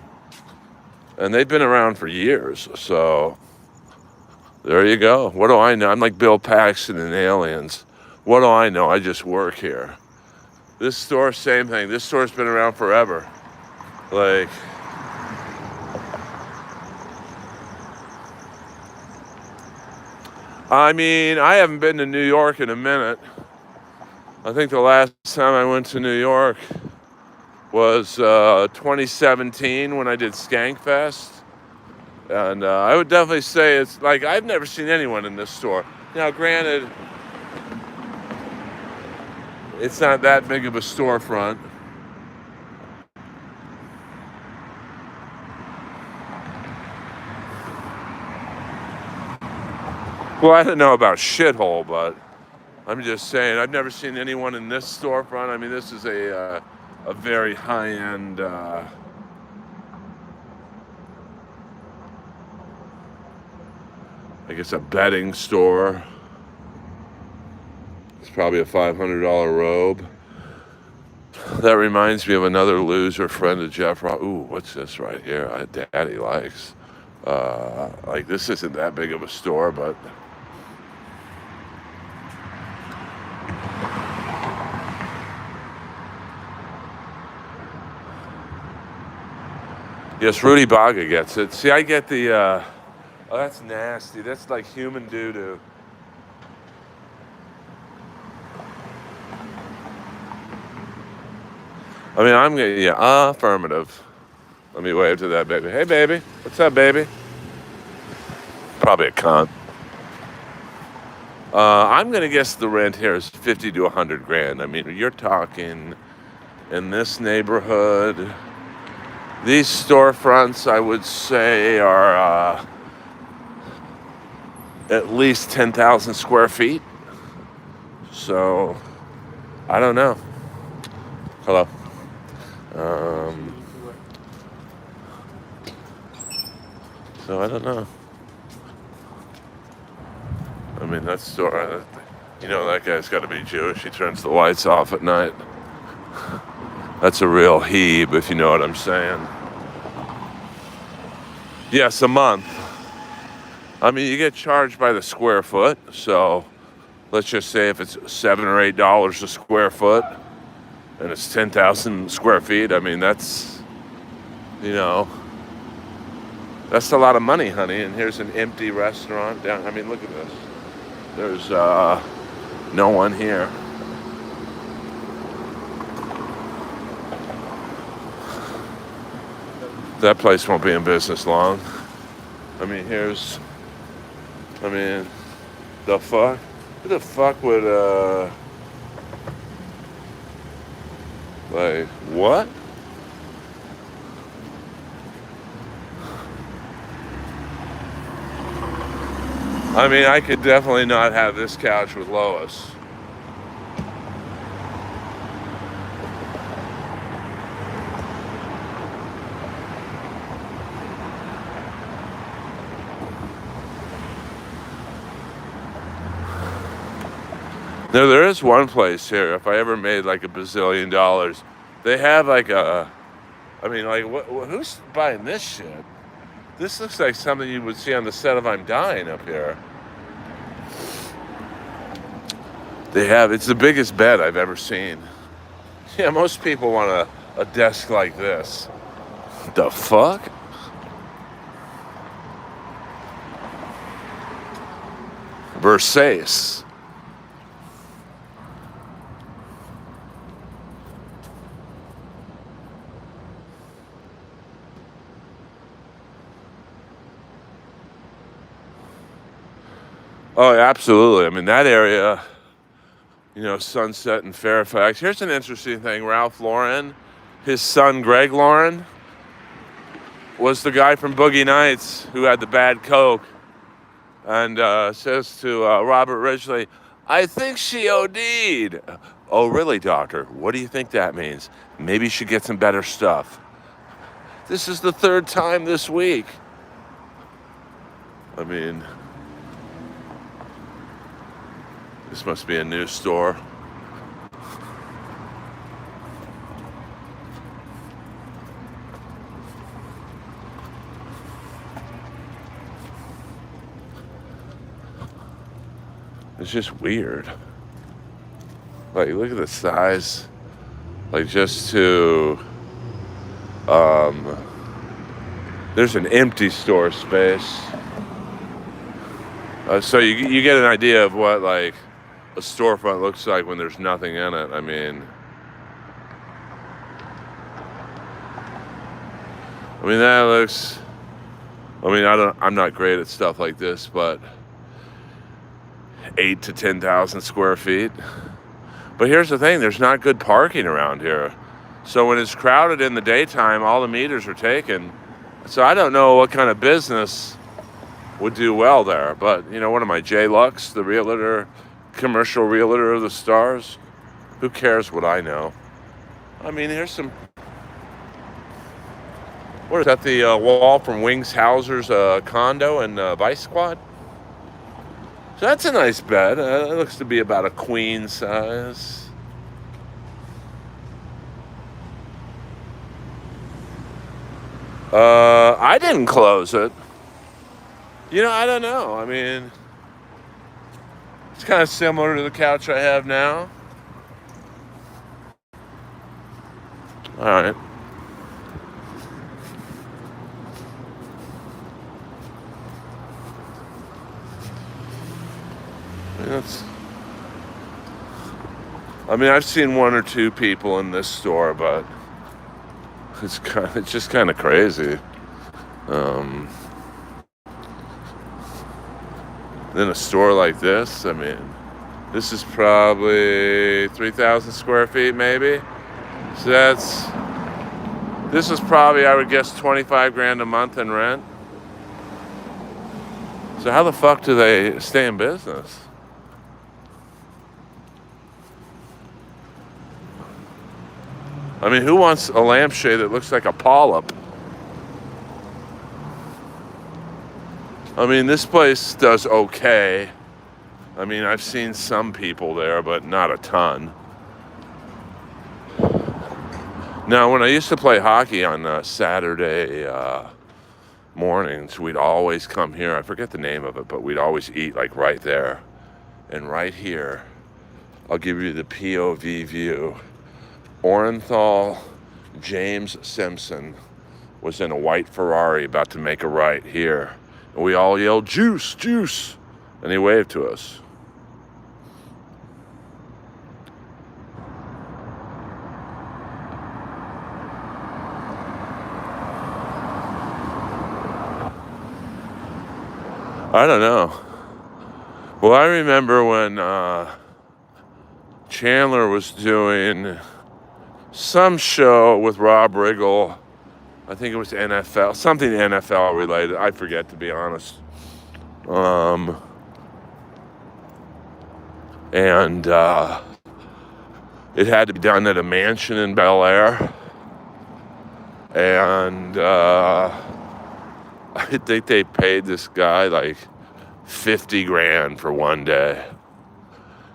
And they've been around for years, so there you go. What do I know? I'm like Bill Paxton in Aliens. What do I know? I just work here. This store, same thing. This store's been around forever. Like, I mean, I haven't been to New York in a minute. I think the last time I went to New York was 2017 when I did Skankfest. And I would definitely say it's like, I've never seen anyone in this store. Now, granted, it's not that big of a storefront. Well, I don't know about shithole, but I'm just saying, I've never seen anyone in this storefront. I mean, this is a very high-end, I guess a bedding store. It's probably a $500 robe. That reminds me of another loser friend of Jeff Ross. Ooh, what's this right here? Daddy likes. Like, this isn't that big of a store, but yes, Rudy Baga gets it. See, I get the, oh, that's nasty. That's like human doo-doo. I mean, I'm gonna, yeah, affirmative. Let me wave to that baby. Hey, baby. What's up, baby? Probably a cunt. I'm gonna guess the rent here is 50 to 100 grand. I mean, you're talking in this neighborhood. These storefronts, I would say, are at least 10,000 square feet. So, I don't know. Hello. So I don't know. I mean, that store, that guy's got to be Jewish. He turns the lights off at night. That's a real heeb, if you know what I'm saying. Yes, a month. I mean, you get charged by the square foot, so let's just say if it's $7 or $8 a square foot, and it's 10,000 square feet, I mean, that's a lot of money, honey. And here's an empty restaurant down. I mean, look at this. There's no one here. That place won't be in business long. I mean, the fuck? Who the fuck would, like, what? I mean, I could definitely not have this couch with Lois. No, there is one place here. If I ever made like $1 bazillion, they have like who's buying this shit? This looks like something you would see on the set of I'm Dying up here. It's the biggest bed I've ever seen. Yeah, most people want a desk like this. The fuck? Versace. Oh, absolutely. I mean, that area, Sunset and Fairfax. Here's an interesting thing. Ralph Lauren, his son Greg Lauren, was the guy from Boogie Nights who had the bad coke. And says to Robert Ridgely, I think she OD'd. Oh, really, doctor? What do you think that means? Maybe she get some better stuff. This is the third time this week. I mean, this must be a new store. It's just weird. Like, look at the size. Like, just to, there's an empty store space. So you get an idea of what, like, a storefront looks like when there's nothing in it. I mean, that looks, I'm not great at stuff like this, but 8 to 10,000 square feet. But here's the thing, there's not good parking around here. So when it's crowded in the daytime, all the meters are taken. So I don't know what kind of business would do well there. But, what am I, Jay Lux, the realtor, commercial realtor of the stars? Who cares what I know? I mean, here's some... What is that, the wall from Wings Hauser's condo in Vice Squad? So that's a nice bed. It looks to be about a queen size. I didn't close it. I don't know. I mean, it's kind of similar to the couch I have now. All right. I've seen one or two people in this store, but it's just kind of crazy. Then a store like this, I mean, this is probably 3,000 square feet maybe. So this is probably, I would guess, 25 grand a month in rent. So how the fuck do they stay in business? I mean, who wants a lampshade that looks like a polyp? I mean, this place does okay. I mean, I've seen some people there, but not a ton. Now, when I used to play hockey on Saturday mornings, we'd always come here. I forget the name of it, but we'd always eat like right there. And right here, I'll give you the POV view. Orenthal James Simpson was in a white Ferrari about to make a right here. And we all yelled, "Juice, juice!" And he waved to us. I don't know. Well, I remember when Chandler was doing some show with Rob Riggle. I think it was NFL, something NFL related. I forget, to be honest. And it had to be done at a mansion in Bel Air. And I think they paid this guy like 50 grand for one day.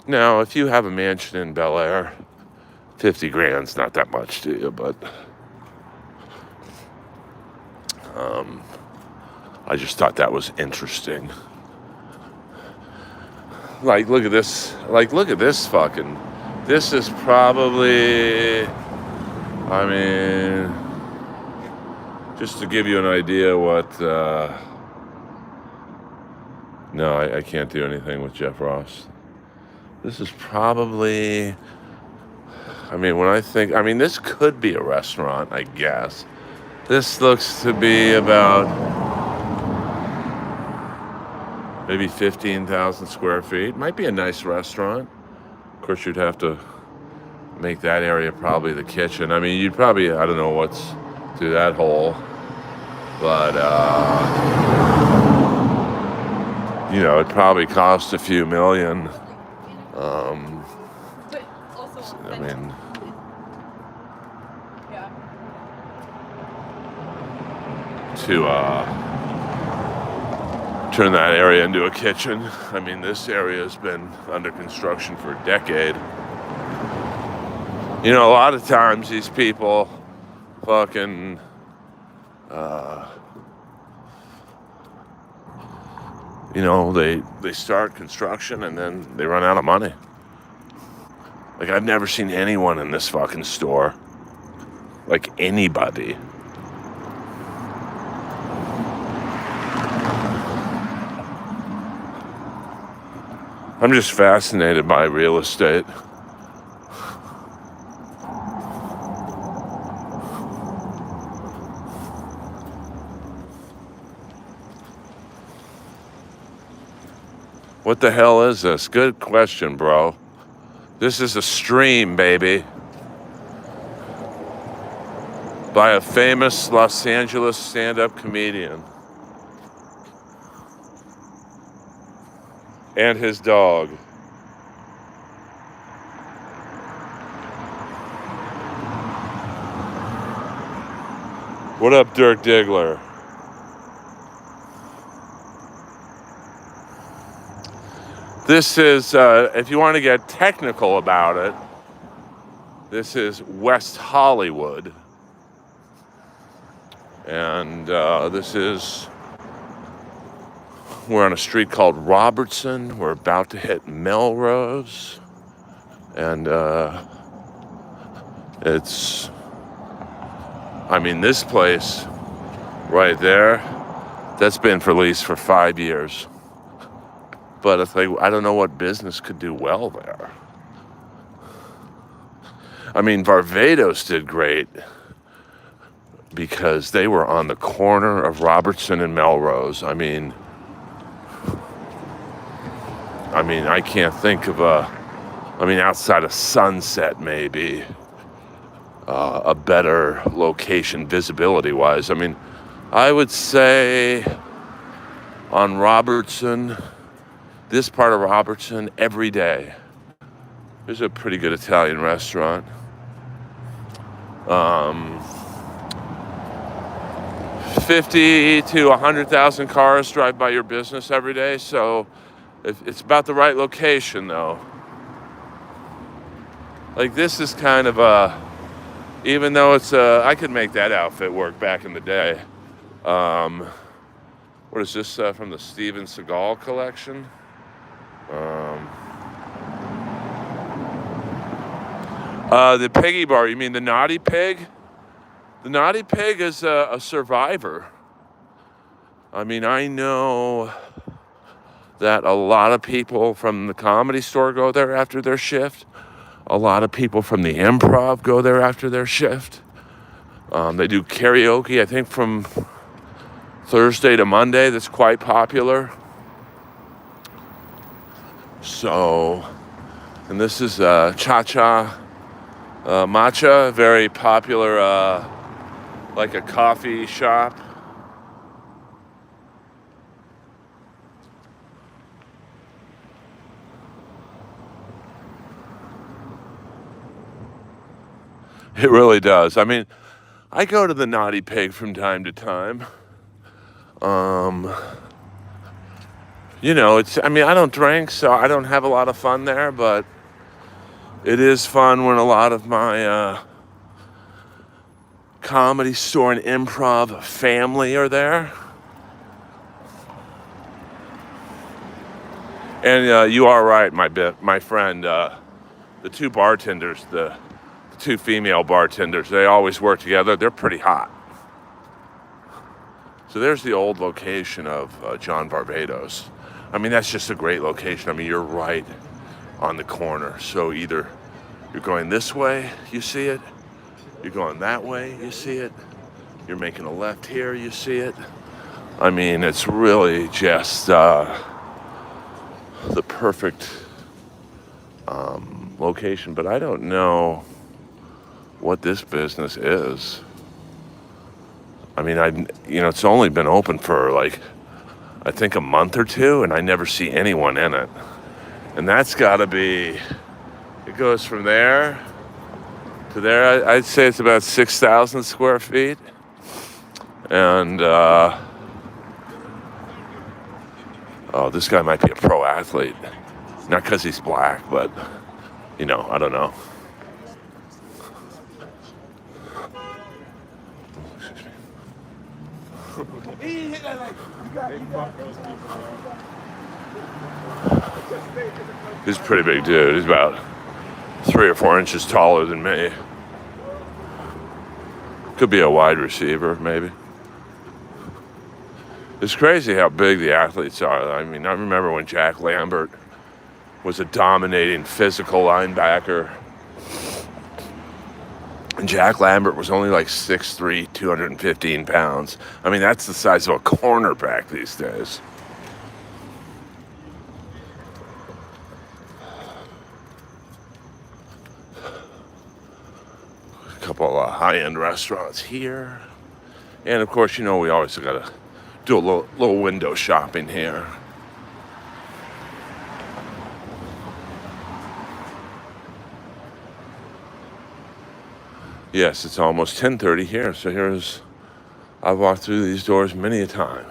Now, if you have a mansion in Bel Air, 50 grand's not that much to you, but I just thought that was interesting. Like, look at this. Like, look at this fucking. This is probably, I mean, just to give you an idea what, no, I can't do anything with Jeff Ross. This is probably, I mean, when I think, I mean, this could be a restaurant, I guess. This looks to be about maybe 15,000 square feet. Might be a nice restaurant. Of course, you'd have to make that area probably the kitchen. I mean, you'd probably, I don't know what's through that hole. But, you know, it'd probably cost a few million. I mean, to turn that area into a kitchen. I mean, this area has been under construction for a decade. You know, a lot of times these people fucking you know, they start construction and then they run out of money. Like, I've never seen anyone in this fucking store. Like, anybody. I'm just fascinated by real estate. What the hell is this? Good question, bro. This is a stream, baby. By a famous Los Angeles stand-up comedian. And his dog. What up, Dirk Diggler? This is, if you want to get technical about it, this is West Hollywood. And this is, we're on a street called Robertson. We're about to hit Melrose. And it's, I mean, this place right there, that's been for lease for 5 years. But it's like, I don't know what business could do well there. I mean, Barbados did great because they were on the corner of Robertson and Melrose. I mean, I mean, I can't think of outside of Sunset, maybe a better location visibility-wise. I mean, I would say on Robertson, this part of Robertson, every day, there's a pretty good Italian restaurant. 50 to 100,000 cars drive by your business every day, so it's about the right location, though. Like, this is kind of even though I could make that outfit work back in the day. What is this, from the Steven Seagal collection? The Piggy Bar, you mean the Naughty Pig? The Naughty Pig is a survivor. I mean, I know that a lot of people from the Comedy Store go there after their shift. A lot of people from the Improv go there after their shift. They do karaoke, I think, from Thursday to Monday. That's quite popular. So, and this is Cha-Cha Matcha, very popular, like a coffee shop. It really does. I mean, I go to the Naughty Pig from time to time. You know, I don't drink, so I don't have a lot of fun there, but it is fun when a lot of my Comedy Store and Improv family are there. And you are right, my friend. The two bartenders, the two female bartenders, they always work together. They're pretty hot. So there's the old location of John Barbados. I mean, that's just a great location. I mean, you're right on the corner. So either you're going this way, you see it. You're going that way, you see it. You're making a left here, you see it. I mean, it's really just the perfect location. But I don't know what this business is. I mean, it's only been open for like, I think a month or two, and I never see anyone in it. And that's gotta be, it goes from there to there. I'd say it's about 6,000 square feet. And, oh, this guy might be a pro athlete. Not because he's black, but, I don't know. He's a pretty big dude. He's about 3 or 4 inches taller than me. Could be a wide receiver, maybe. It's crazy how big the athletes are. I mean, I remember when Jack Lambert was a dominating physical linebacker. And Jack Lambert was only like 6'3", 215 pounds. I mean, that's the size of a cornerback these days. A couple of high-end restaurants here. And of course, we always gotta do a little window shopping here. Yes, it's almost 10:30 here, so I've walked through these doors many a time.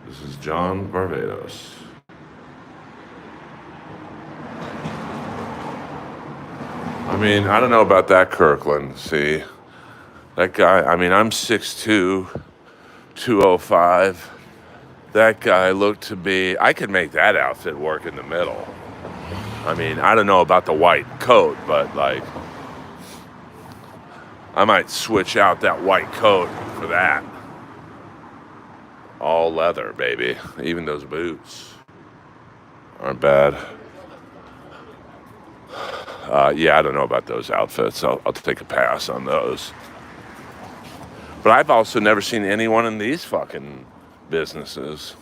This is John Barbados. I mean, I don't know about that Kirkland, see? That guy, I mean, I'm 6'2", 205. That guy looked to be, I could make that outfit work in the middle. I mean, I don't know about the white coat, but like, I might switch out that white coat for that. All leather, baby. Even those boots aren't bad. Yeah, I don't know about those outfits. I'll take a pass on those. But I've also never seen anyone in these fucking businesses.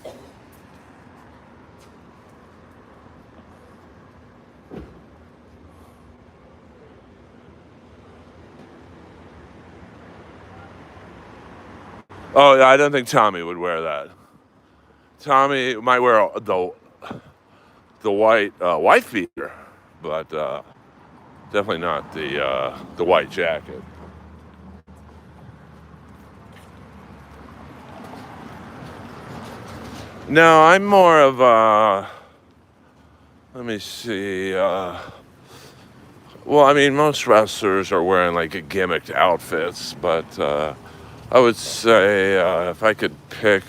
Oh, yeah, I don't think Tommy would wear that. Tommy might wear the white wife beater, but definitely not the white jacket. No, I'm more of let me see. Well, I mean, most wrestlers are wearing like gimmicked outfits, but I would say if I could pick,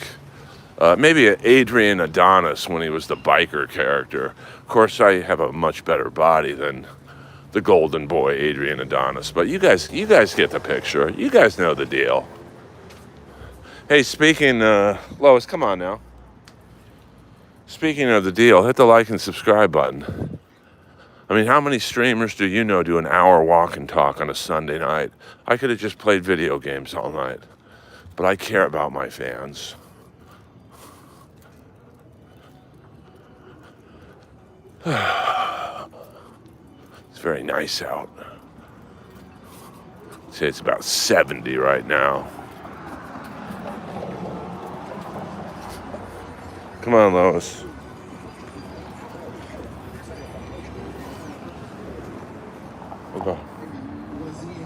maybe Adrian Adonis when he was the biker character. Of course, I have a much better body than the golden boy Adrian Adonis, but you guys get the picture. You guys know the deal. Hey, speaking, Lois, come on now. Speaking of the deal, hit the like and subscribe button. I mean, how many streamers do you know do an hour walk and talk on a Sunday night? I could have just played video games all night, but I care about my fans. It's very nice out. I'd say it's about 70 right now. Come on, Lois. Okay.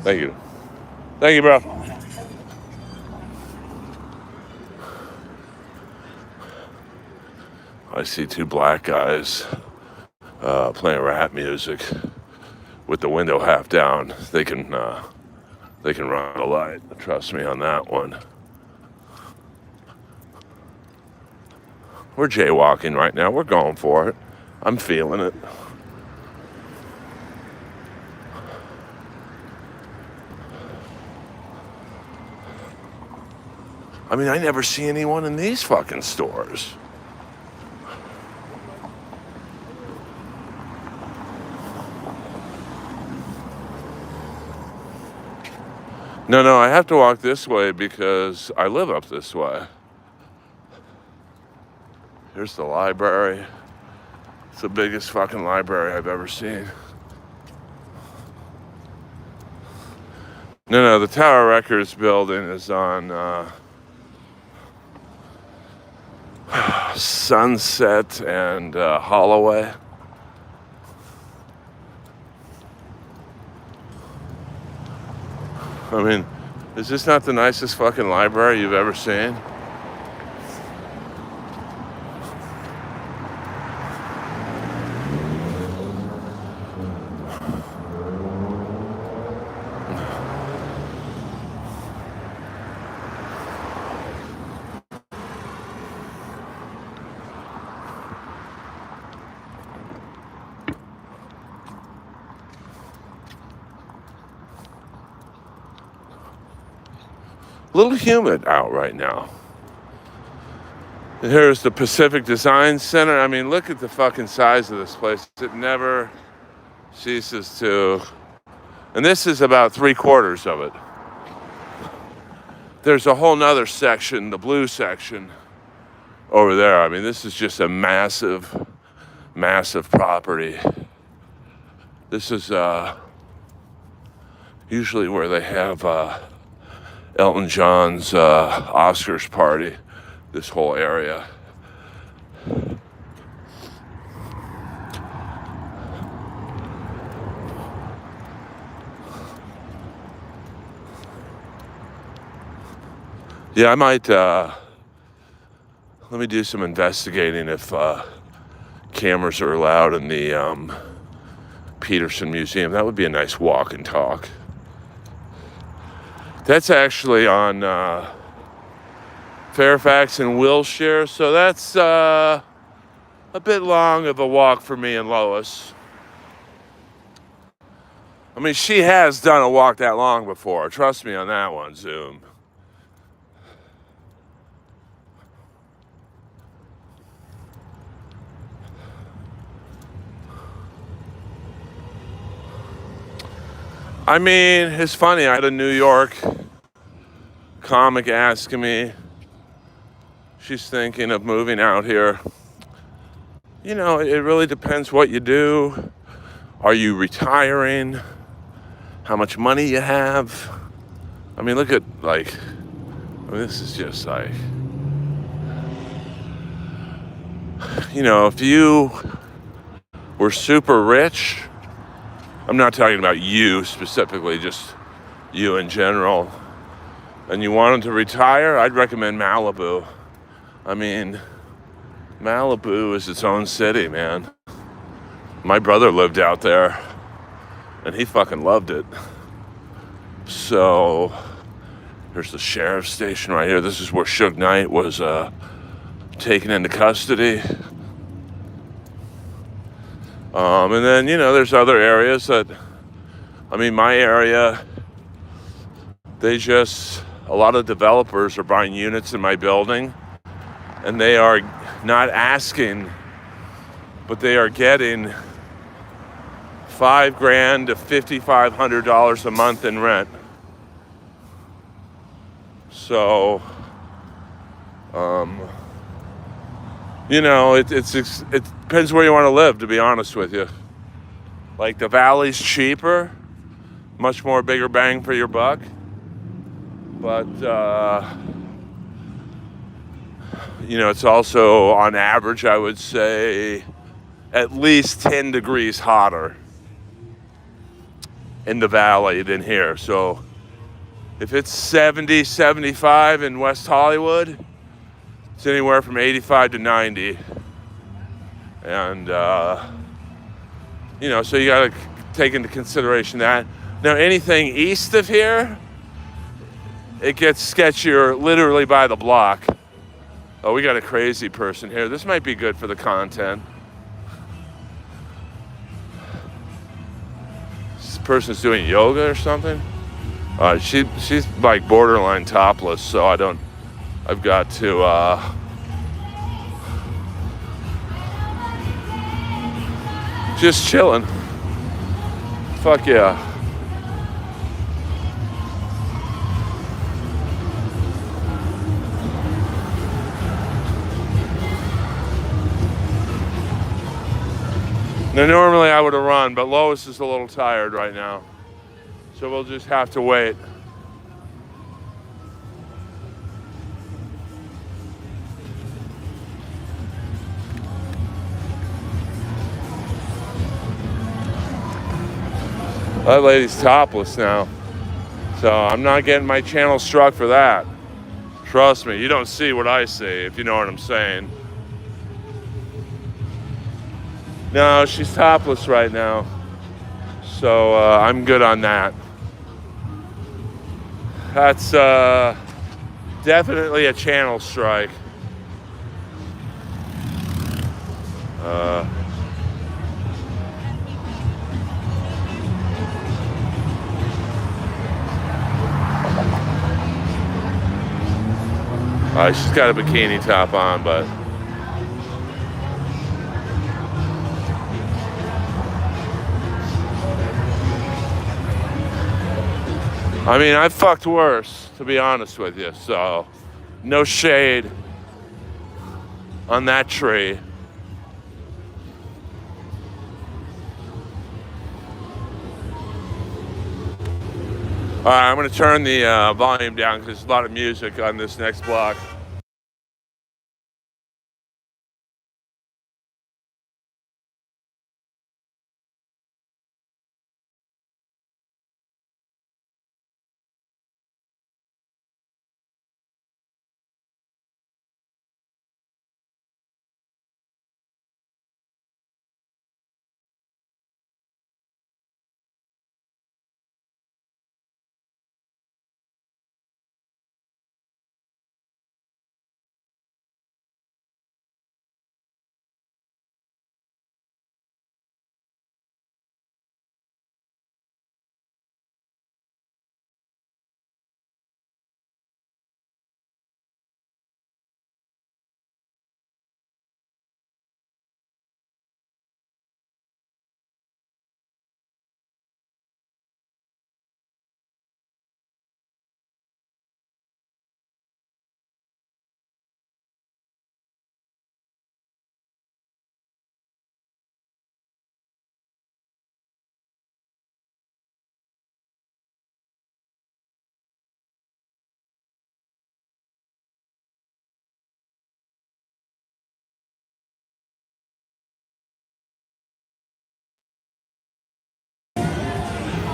Thank you. Thank you, bro. I see two black guys playing rap music with the window half down. They can run a light. Trust me on that one. We're jaywalking right now. We're going for it. I'm feeling it. I mean, I never see anyone in these fucking stores. No, I have to walk this way because I live up this way. Here's the library. It's the biggest fucking library I've ever seen. No, the Tower Records building is on Sunset and Holloway. I mean, is this not the nicest fucking library you've ever seen? A little humid out right now. And here's the Pacific Design Center. I mean, look at the fucking size of this place. It never ceases to... And this is about 3/4 of it. There's a whole nother section, the blue section, over there. I mean, this is just a massive, massive property. This is usually where they have Elton John's Oscars party, this whole area. Yeah, I might, let me do some investigating if cameras are allowed in the Peterson Museum. That would be a nice walk and talk. That's actually on Fairfax and Wilshire, so that's a bit long of a walk for me and Lois. I mean, she has done a walk that long before. Trust me on that one, Zoom. I mean, it's funny. I had a New York comic asking me, she's thinking of moving out here. You know, it really depends what you do. Are you retiring? How much money you have? I mean, look at, like, I mean, this is just like, you know, if you were super rich, I'm not talking about you specifically, just you in general, and you wanted to retire, I'd recommend Malibu. I mean, Malibu is its own city, man. My brother lived out there, and he fucking loved it. So, here's the sheriff's station right here. This is where Suge Knight was taken into custody. And then, you know, there's other areas that, I mean, my area, a lot of developers are buying units in my building, and they are not asking, but they are getting $5,000 to $5,500 a month in rent. So, you know, it depends where you want to live, to be honest with you. Like, the valley's cheaper, much more bigger bang for your buck. But, you know, it's also, on average, I would say, at least 10 degrees hotter in the valley than here. So if it's 70, 75 in West Hollywood, it's anywhere from 85 to 90. And, you know, so you got to take into consideration that. Now, anything east of here, it gets sketchier literally by the block. Oh, we got a crazy person here. This might be good for the content. This person's doing yoga or something. She's like borderline topless, so I've got to, just chilling. Fuck yeah. Now, normally I would have run, but Lois is a little tired right now. So we'll just have to wait. That lady's topless now. So I'm not getting my channel struck for that. Trust me, you don't see what I see, if you know what I'm saying. No, she's topless right now. So I'm good on that. That's definitely a channel strike. She's got a bikini top on, but I mean, I've fucked worse, to be honest with you, so no shade on that tree. All right, I'm gonna turn the volume down because there's a lot of music on this next block.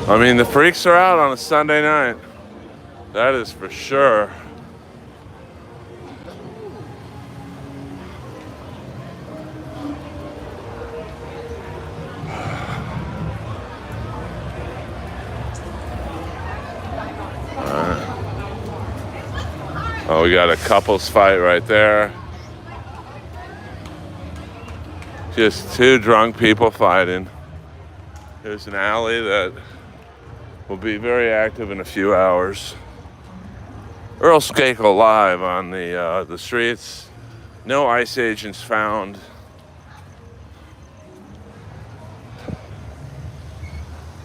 I mean, the freaks are out on a Sunday night. That is for sure. Oh, we got a couples fight right there. Just two drunk people fighting. There's an alley that will be very active in a few hours. Earl Skakel live on the streets. No ICE agents found.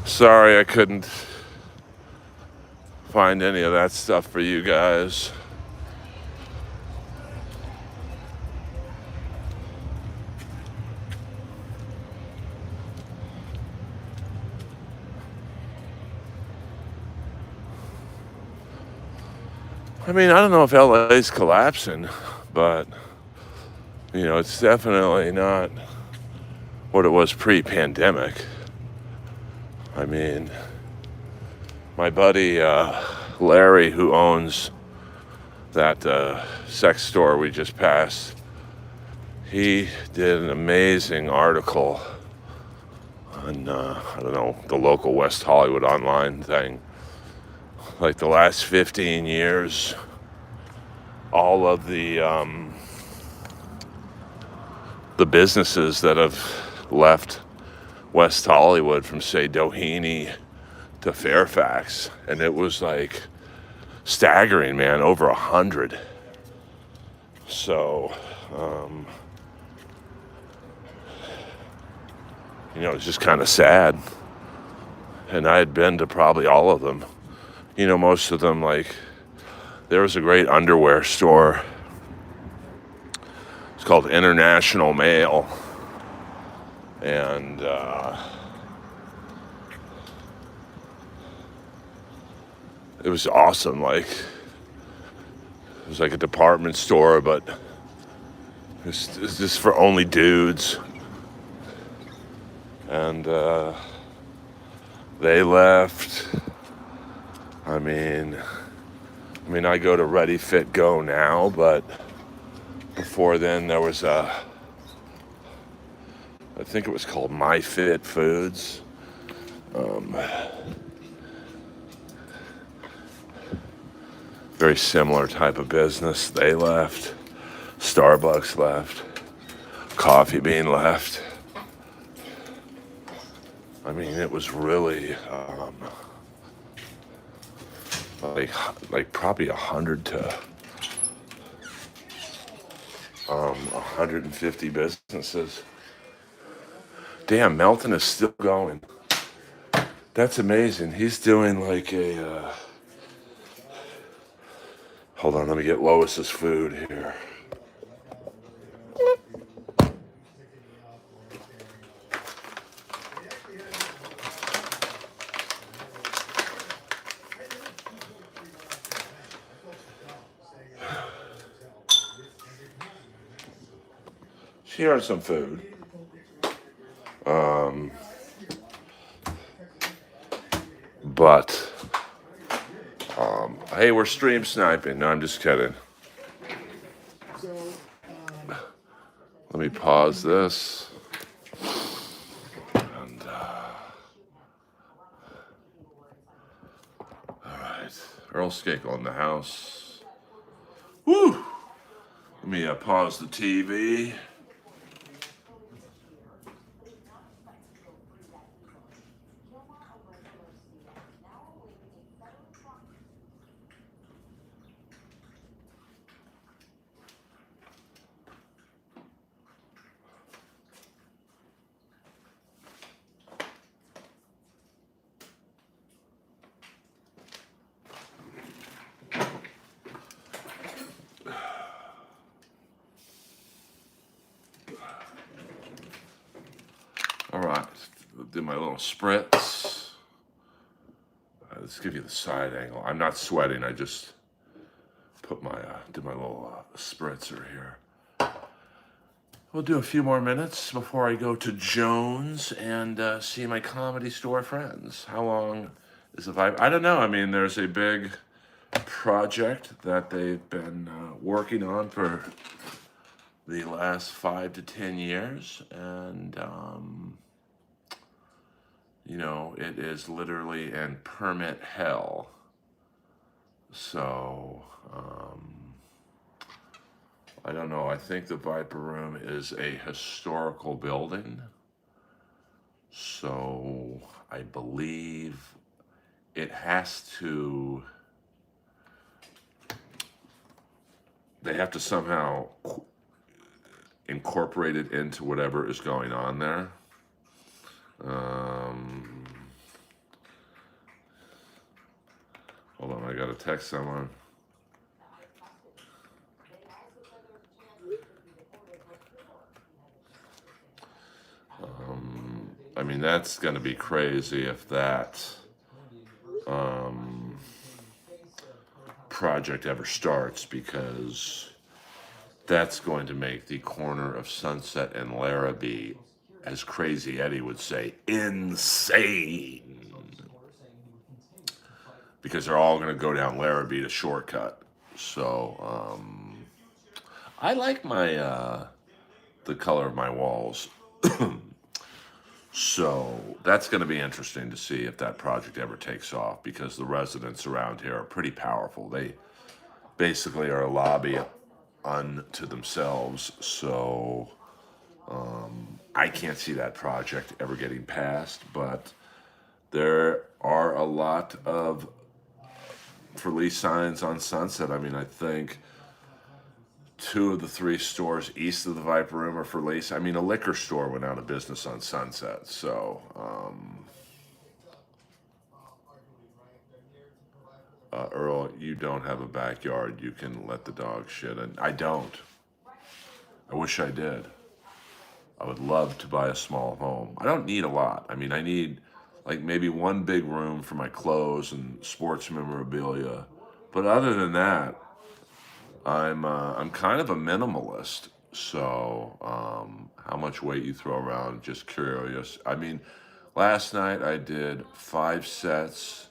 Sorry I couldn't find any of that stuff for you guys. I mean, I don't know if LA's collapsing, but, you know, it's definitely not what it was pre-pandemic. I mean, my buddy Larry, who owns that sex store we just passed, he did an amazing article on, I don't know, the local West Hollywood online thing. Like the last 15 years, all of the businesses that have left West Hollywood from, say, Doheny to Fairfax, and it was like staggering, man, over 100. So, you know, it's just kind of sad. And I had been to probably all of them. You know, most of them, like, there was a great underwear store. It's called International Male. And it was awesome. Like, it was like a department store, but it's just for only dudes. And they left. I mean, I go to Ready, Fit, Go now, but before then there was I think it was called My Fit Foods. Very similar type of business. They left. Starbucks left. Coffee Bean left. I mean, it was really like probably 100 to 150 businesses. Damn, Melton is still going. That's amazing. He's doing like a hold on, let me get Lois's food here. She earned some food. But hey, we're stream sniping. No, I'm just kidding. Let me pause this. And all right, Earl Skakel in the house. Woo! Let me pause the TV. All right, do my little spritz. Let's give you the side angle. I'm not sweating. I just put my do my little spritzer here. We'll do a few more minutes before I go to Jones and see my Comedy Store friends. How long is the vibe? I don't know. I mean, there's a big project that they've been working on for the last 5 to 10 years, and it is literally in permit hell. So I don't know. I think the Viper Room is a historical building. So I believe it has to, they have to somehow incorporate it into whatever is going on there. Hold on, I got to text someone. I mean, that's going to be crazy if that project ever starts, because that's going to make the corner of Sunset and Larrabee, as Crazy Eddie would say, insane. Because they're all going to go down Larrabee to shortcut. So I like my the color of my walls. So that's going to be interesting to see if that project ever takes off, because the residents around here are pretty powerful. They basically are a lobby unto themselves. So I can't see that project ever getting passed, but there are a lot of for lease signs on Sunset. I mean, I think 2 of the 3 stores east of the Viper Room are for lease. I mean, a liquor store went out of business on Sunset. So, Earl, you don't have a backyard. You can let the dog shit in. I don't. I wish I did. I would love to buy a small home. I don't need a lot. I mean, I need like maybe one big room for my clothes and sports memorabilia. But other than that, I'm kind of a minimalist. So how much weight you throw around? Just curious. I mean, last night I did 5 sets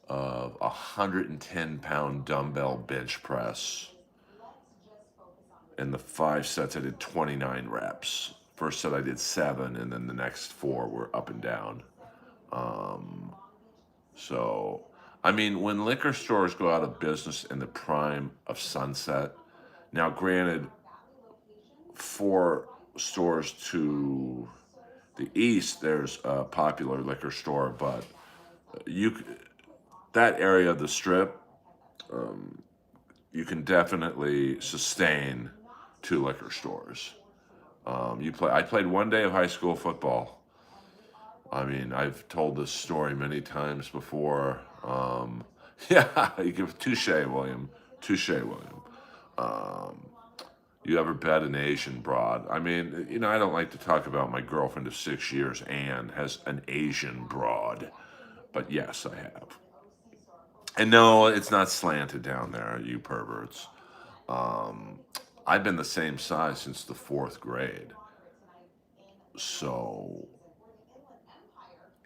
of 110-pound dumbbell bench press. In the 5 sets, I did 29 reps. First set I did 7, and then the next 4 were up and down. So, I mean, when liquor stores go out of business in the prime of Sunset, now granted, 4 stores to the east, there's a popular liquor store, but that area of the strip, you can definitely sustain 2 liquor stores. I played 1 day of high school football. I mean, I've told this story many times before. Yeah, you give touche, William. Touche, William. You ever bet an Asian broad? I mean, I don't like to talk about my girlfriend of 6 years. Anne has an Asian broad, but yes, I have. And no, it's not slanted down there, you perverts. I've been the same size since the 4th grade. So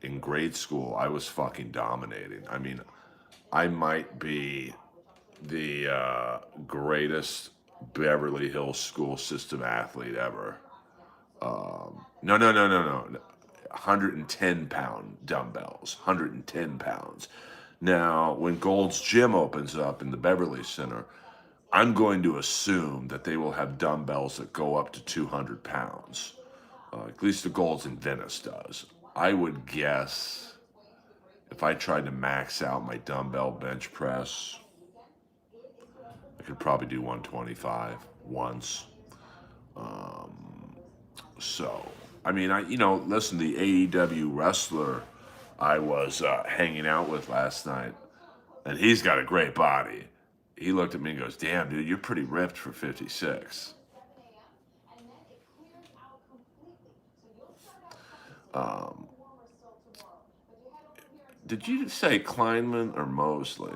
in grade school, I was fucking dominating. I mean, I might be the greatest Beverly Hills school system athlete ever. No. 110-pound dumbbells, 110 pounds. Now, when Gold's Gym opens up in the Beverly Center, I'm going to assume that they will have dumbbells that go up to 200 pounds. At least the Gold's in Venice does. I would guess if I tried to max out my dumbbell bench press, I could probably do 125 once. So, I mean, listen, the AEW wrestler I was hanging out with last night, and he's got a great body. He looked at me and goes, "Damn, dude, you're pretty ripped for 56." Did you say Kleinman or Mosley?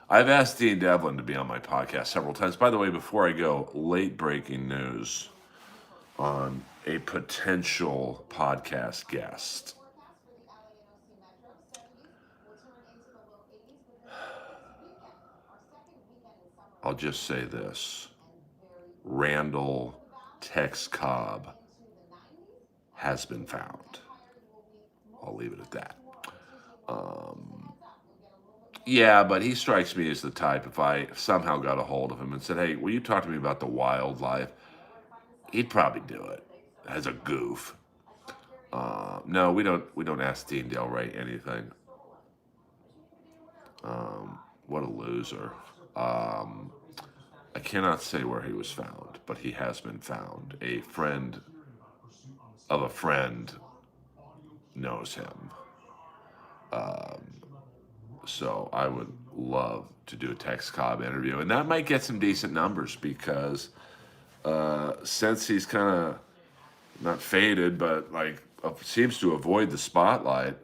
I've asked Dean Devlin to be on my podcast several times. By the way, before I go, late breaking news. on a potential podcast guest. I'll just say this. Randall Tex Cobb has been found. I'll leave it at that. Yeah, but he strikes me as the type, if I somehow got a hold of him and said, hey, will you talk to me about the wildlife? He'd probably do it as a goof. No, we don't ask Dean Del Rey anything. What a loser. I cannot say where he was found, but he has been found. A friend of a friend knows him. So I would love to do a Tex Cobb interview, and that might get some decent numbers because since he's kind of not faded, but like seems to avoid the spotlight,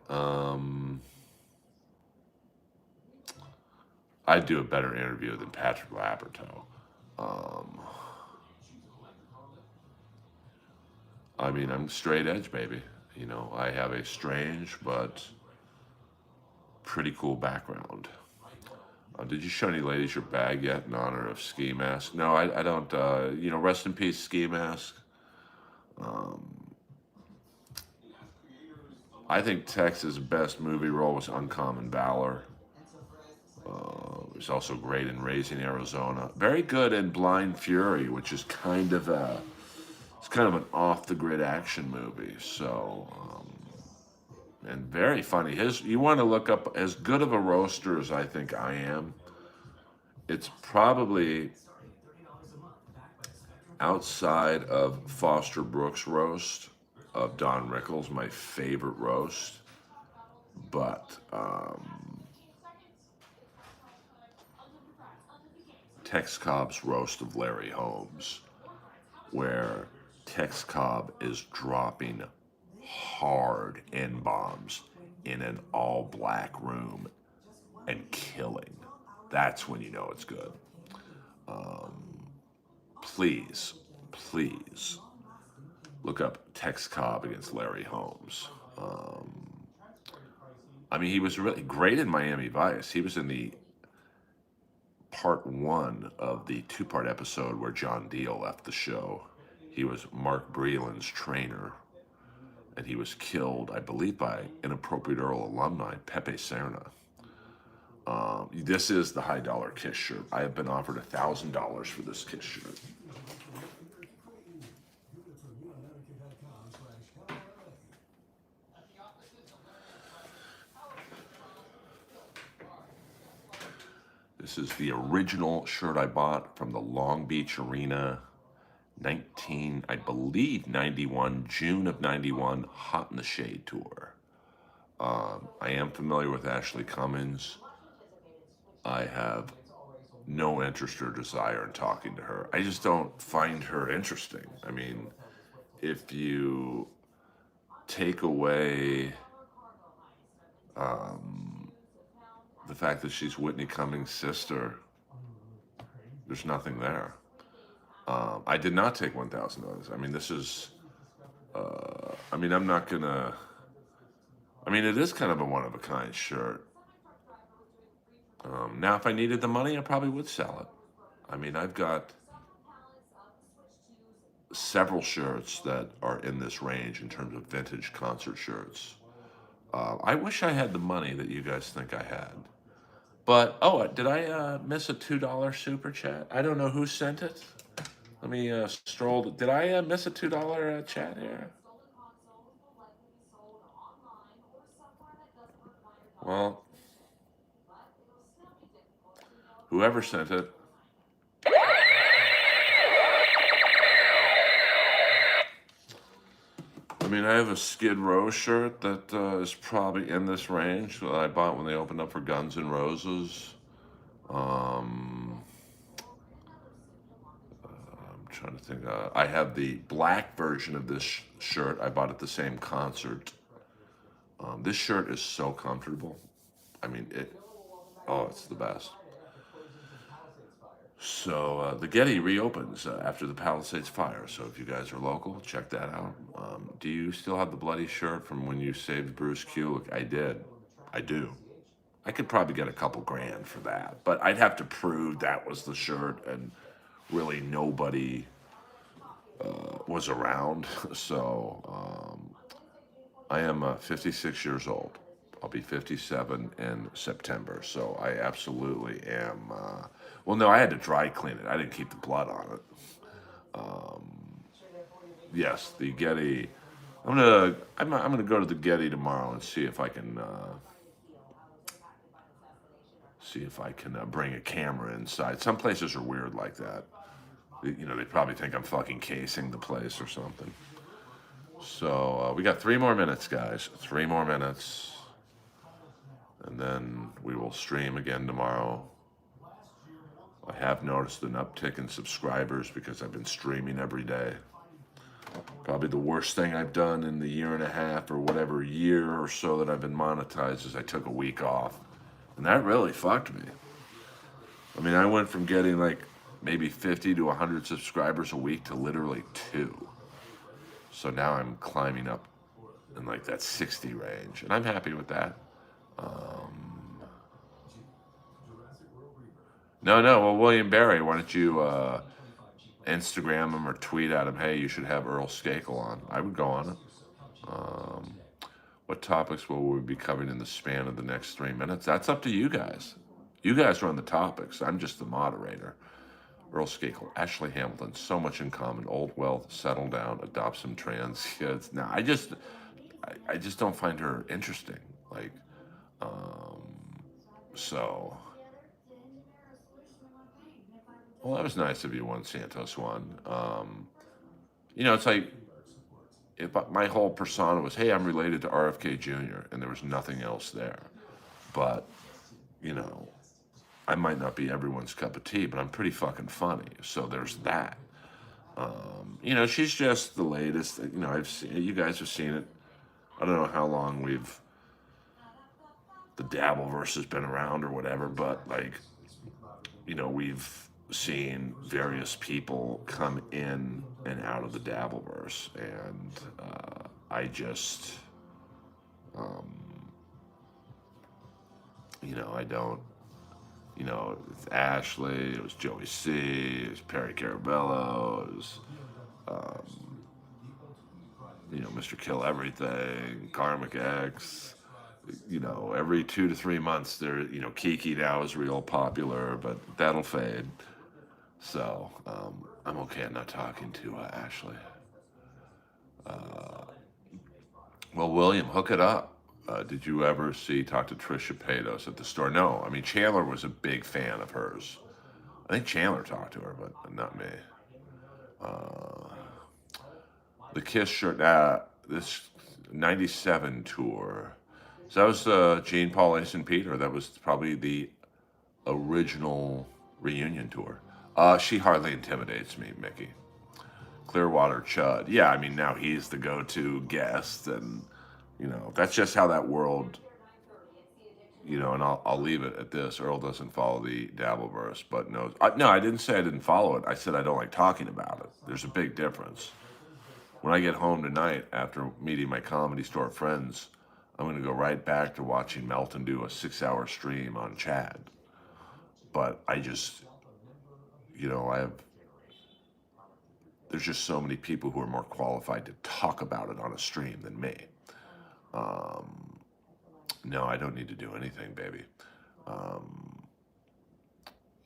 I'd do a better interview than Patrick Laberto. I mean, I'm straight edge, baby. You know, I have a strange but pretty cool background. Did you show any ladies your bag yet in honor of Ski Mask? No, I don't. Rest in peace, Ski Mask. I think Tex's best movie role was Uncommon Valor. He was also great in Raising Arizona. Very good in Blind Fury, which is kind of an off the grid action movie. So, and very funny. You want to look up as good of a roaster as I think I am. It's probably outside of Foster Brooks' roast of Don Rickles, my favorite roast. But Tex Cobb's roast of Larry Holmes, where Tex Cobb is dropping hard N-bombs in an all-black room and killing. That's when you know it's good. Please, please look up Tex Cobb against Larry Holmes. I mean, he was really great in Miami Vice. He was in the part one of the two-part episode where John Deal left the show. He was Mark Breland's trainer, and he was killed, I believe, by inappropriate Earl alumni, Pepe Serna. This is the high dollar Kiss shirt. I have been offered $1,000 for this Kiss shirt. This is the original shirt I bought from the Long Beach Arena, 91, June of 91, Hot in the Shade tour. I am familiar with Ashley Cummings. I have no interest or desire in talking to her. I just don't find her interesting. I mean, if you take away the fact that she's Whitney Cummings' sister, there's nothing there. I did not take $1,000. I mean, this is, I'm not gonna, it is kind of a one-of-a-kind shirt. Now, if I needed the money, I probably would sell it. I mean, I've got several shirts that are in this range in terms of vintage concert shirts. I wish I had the money that you guys think I had. But, did I miss a $2 super chat? I don't know who sent it. Let me stroll. Did I miss a $2 chat here? Well, whoever sent it. I mean, I have a Skid Row shirt that is probably in this range that I bought when they opened up for Guns N' Roses. I'm trying to think. I have the black version of this shirt I bought at the same concert. This shirt is so comfortable. I mean, it's the best. So the Getty reopens after the Palisades fire. So if you guys are local, check that out. Do you still have the bloody shirt from when you saved Bruce Kulick? I did. I do. I could probably get a couple grand for that, but I'd have to prove that was the shirt, and really nobody was around. So I am 56 years old. I'll be 57 in September. So I absolutely am. Well, no, I had to dry clean it. I didn't keep the blood on it. Yes, the Getty. I'm gonna go to the Getty tomorrow and see if I can bring a camera inside. Some places are weird like that. They probably think I'm fucking casing the place or something. So we got 3 more minutes, guys. 3 more minutes. And then we will stream again tomorrow. I have noticed an uptick in subscribers because I've been streaming every day. Probably the worst thing I've done in the year and a half or whatever year or so that I've been monetized is I took a week off. And that really fucked me. I mean, I went from getting like maybe 50 to 100 subscribers a week to literally 2. So now I'm climbing up in like that 60 range. And I'm happy with that. No. Well, William Barry, why don't you Instagram him or tweet at him, hey, you should have Earl Skakel on. I would go on it. What topics will we be covering in the span of the next 3 minutes? That's up to you guys. You guys run the topics. I'm just the moderator. Earl Skakel, Ashley Hamilton, so much in common. Old wealth, settle down, adopt some trans kids. No, I just don't find her interesting. Like, so. Well, that was nice of you, Juan Santos one. It's like if my whole persona was, hey, I'm related to RFK Jr., and there was nothing else there. But, I might not be everyone's cup of tea, but I'm pretty fucking funny. So there's that. She's just the latest. You guys have seen it. I don't know how long the Dabbleverse has been around or whatever, but we've seen various people come in and out of the Dabbleverse, and I just, I don't. It's Ashley, it was Joey C, it was Perry Carabello, it was, Mr. Kill Everything, Karmic X. Every 2 to 3 months, Kiki now is real popular, but that'll fade. So I'm okay. I'm not talking to Ashley. Well, William, hook it up. Did you ever talk to Trisha Paydos at the store? No. I mean, Chandler was a big fan of hers. I think Chandler talked to her, but not me. The Kiss shirt, this 97 tour. So that was Gene, Paul, Ace, and Peter. That was probably the original reunion tour. She hardly intimidates me, Mickey. Clearwater Chud. Yeah, I mean, now he's the go-to guest, and that's just how that world, and I'll leave it at this. Earl doesn't follow the Dabbleverse, but no, I didn't say I didn't follow it. I said I don't like talking about it. There's a big difference. When I get home tonight after meeting my Comedy Store friends, I'm going to go right back to watching Melton do a 6-hour stream on Chad. But I just, there's just so many people who are more qualified to talk about it on a stream than me. No, I don't need to do anything, baby.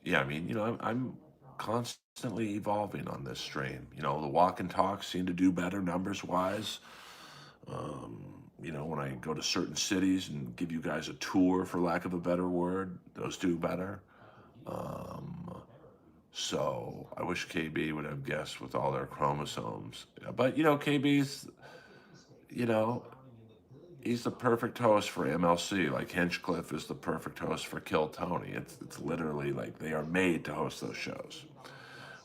Yeah, I mean, I'm constantly evolving on this stream. The walk and talks seem to do better numbers-wise. When I go to certain cities and give you guys a tour, for lack of a better word, those do better. So I wish KB would have guests with all their chromosomes. But, KB's, he's the perfect host for MLC. Like Hinchcliffe is the perfect host for Kill Tony. It's literally like they are made to host those shows.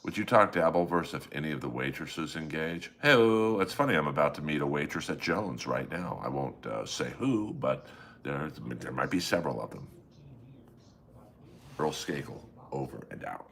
Would you talk Dabbleverse if any of the waitresses engage? Hey, it's funny. I'm about to meet a waitress at Jones right now. I won't say who, but there might be several of them. Earl Skakel, over and out.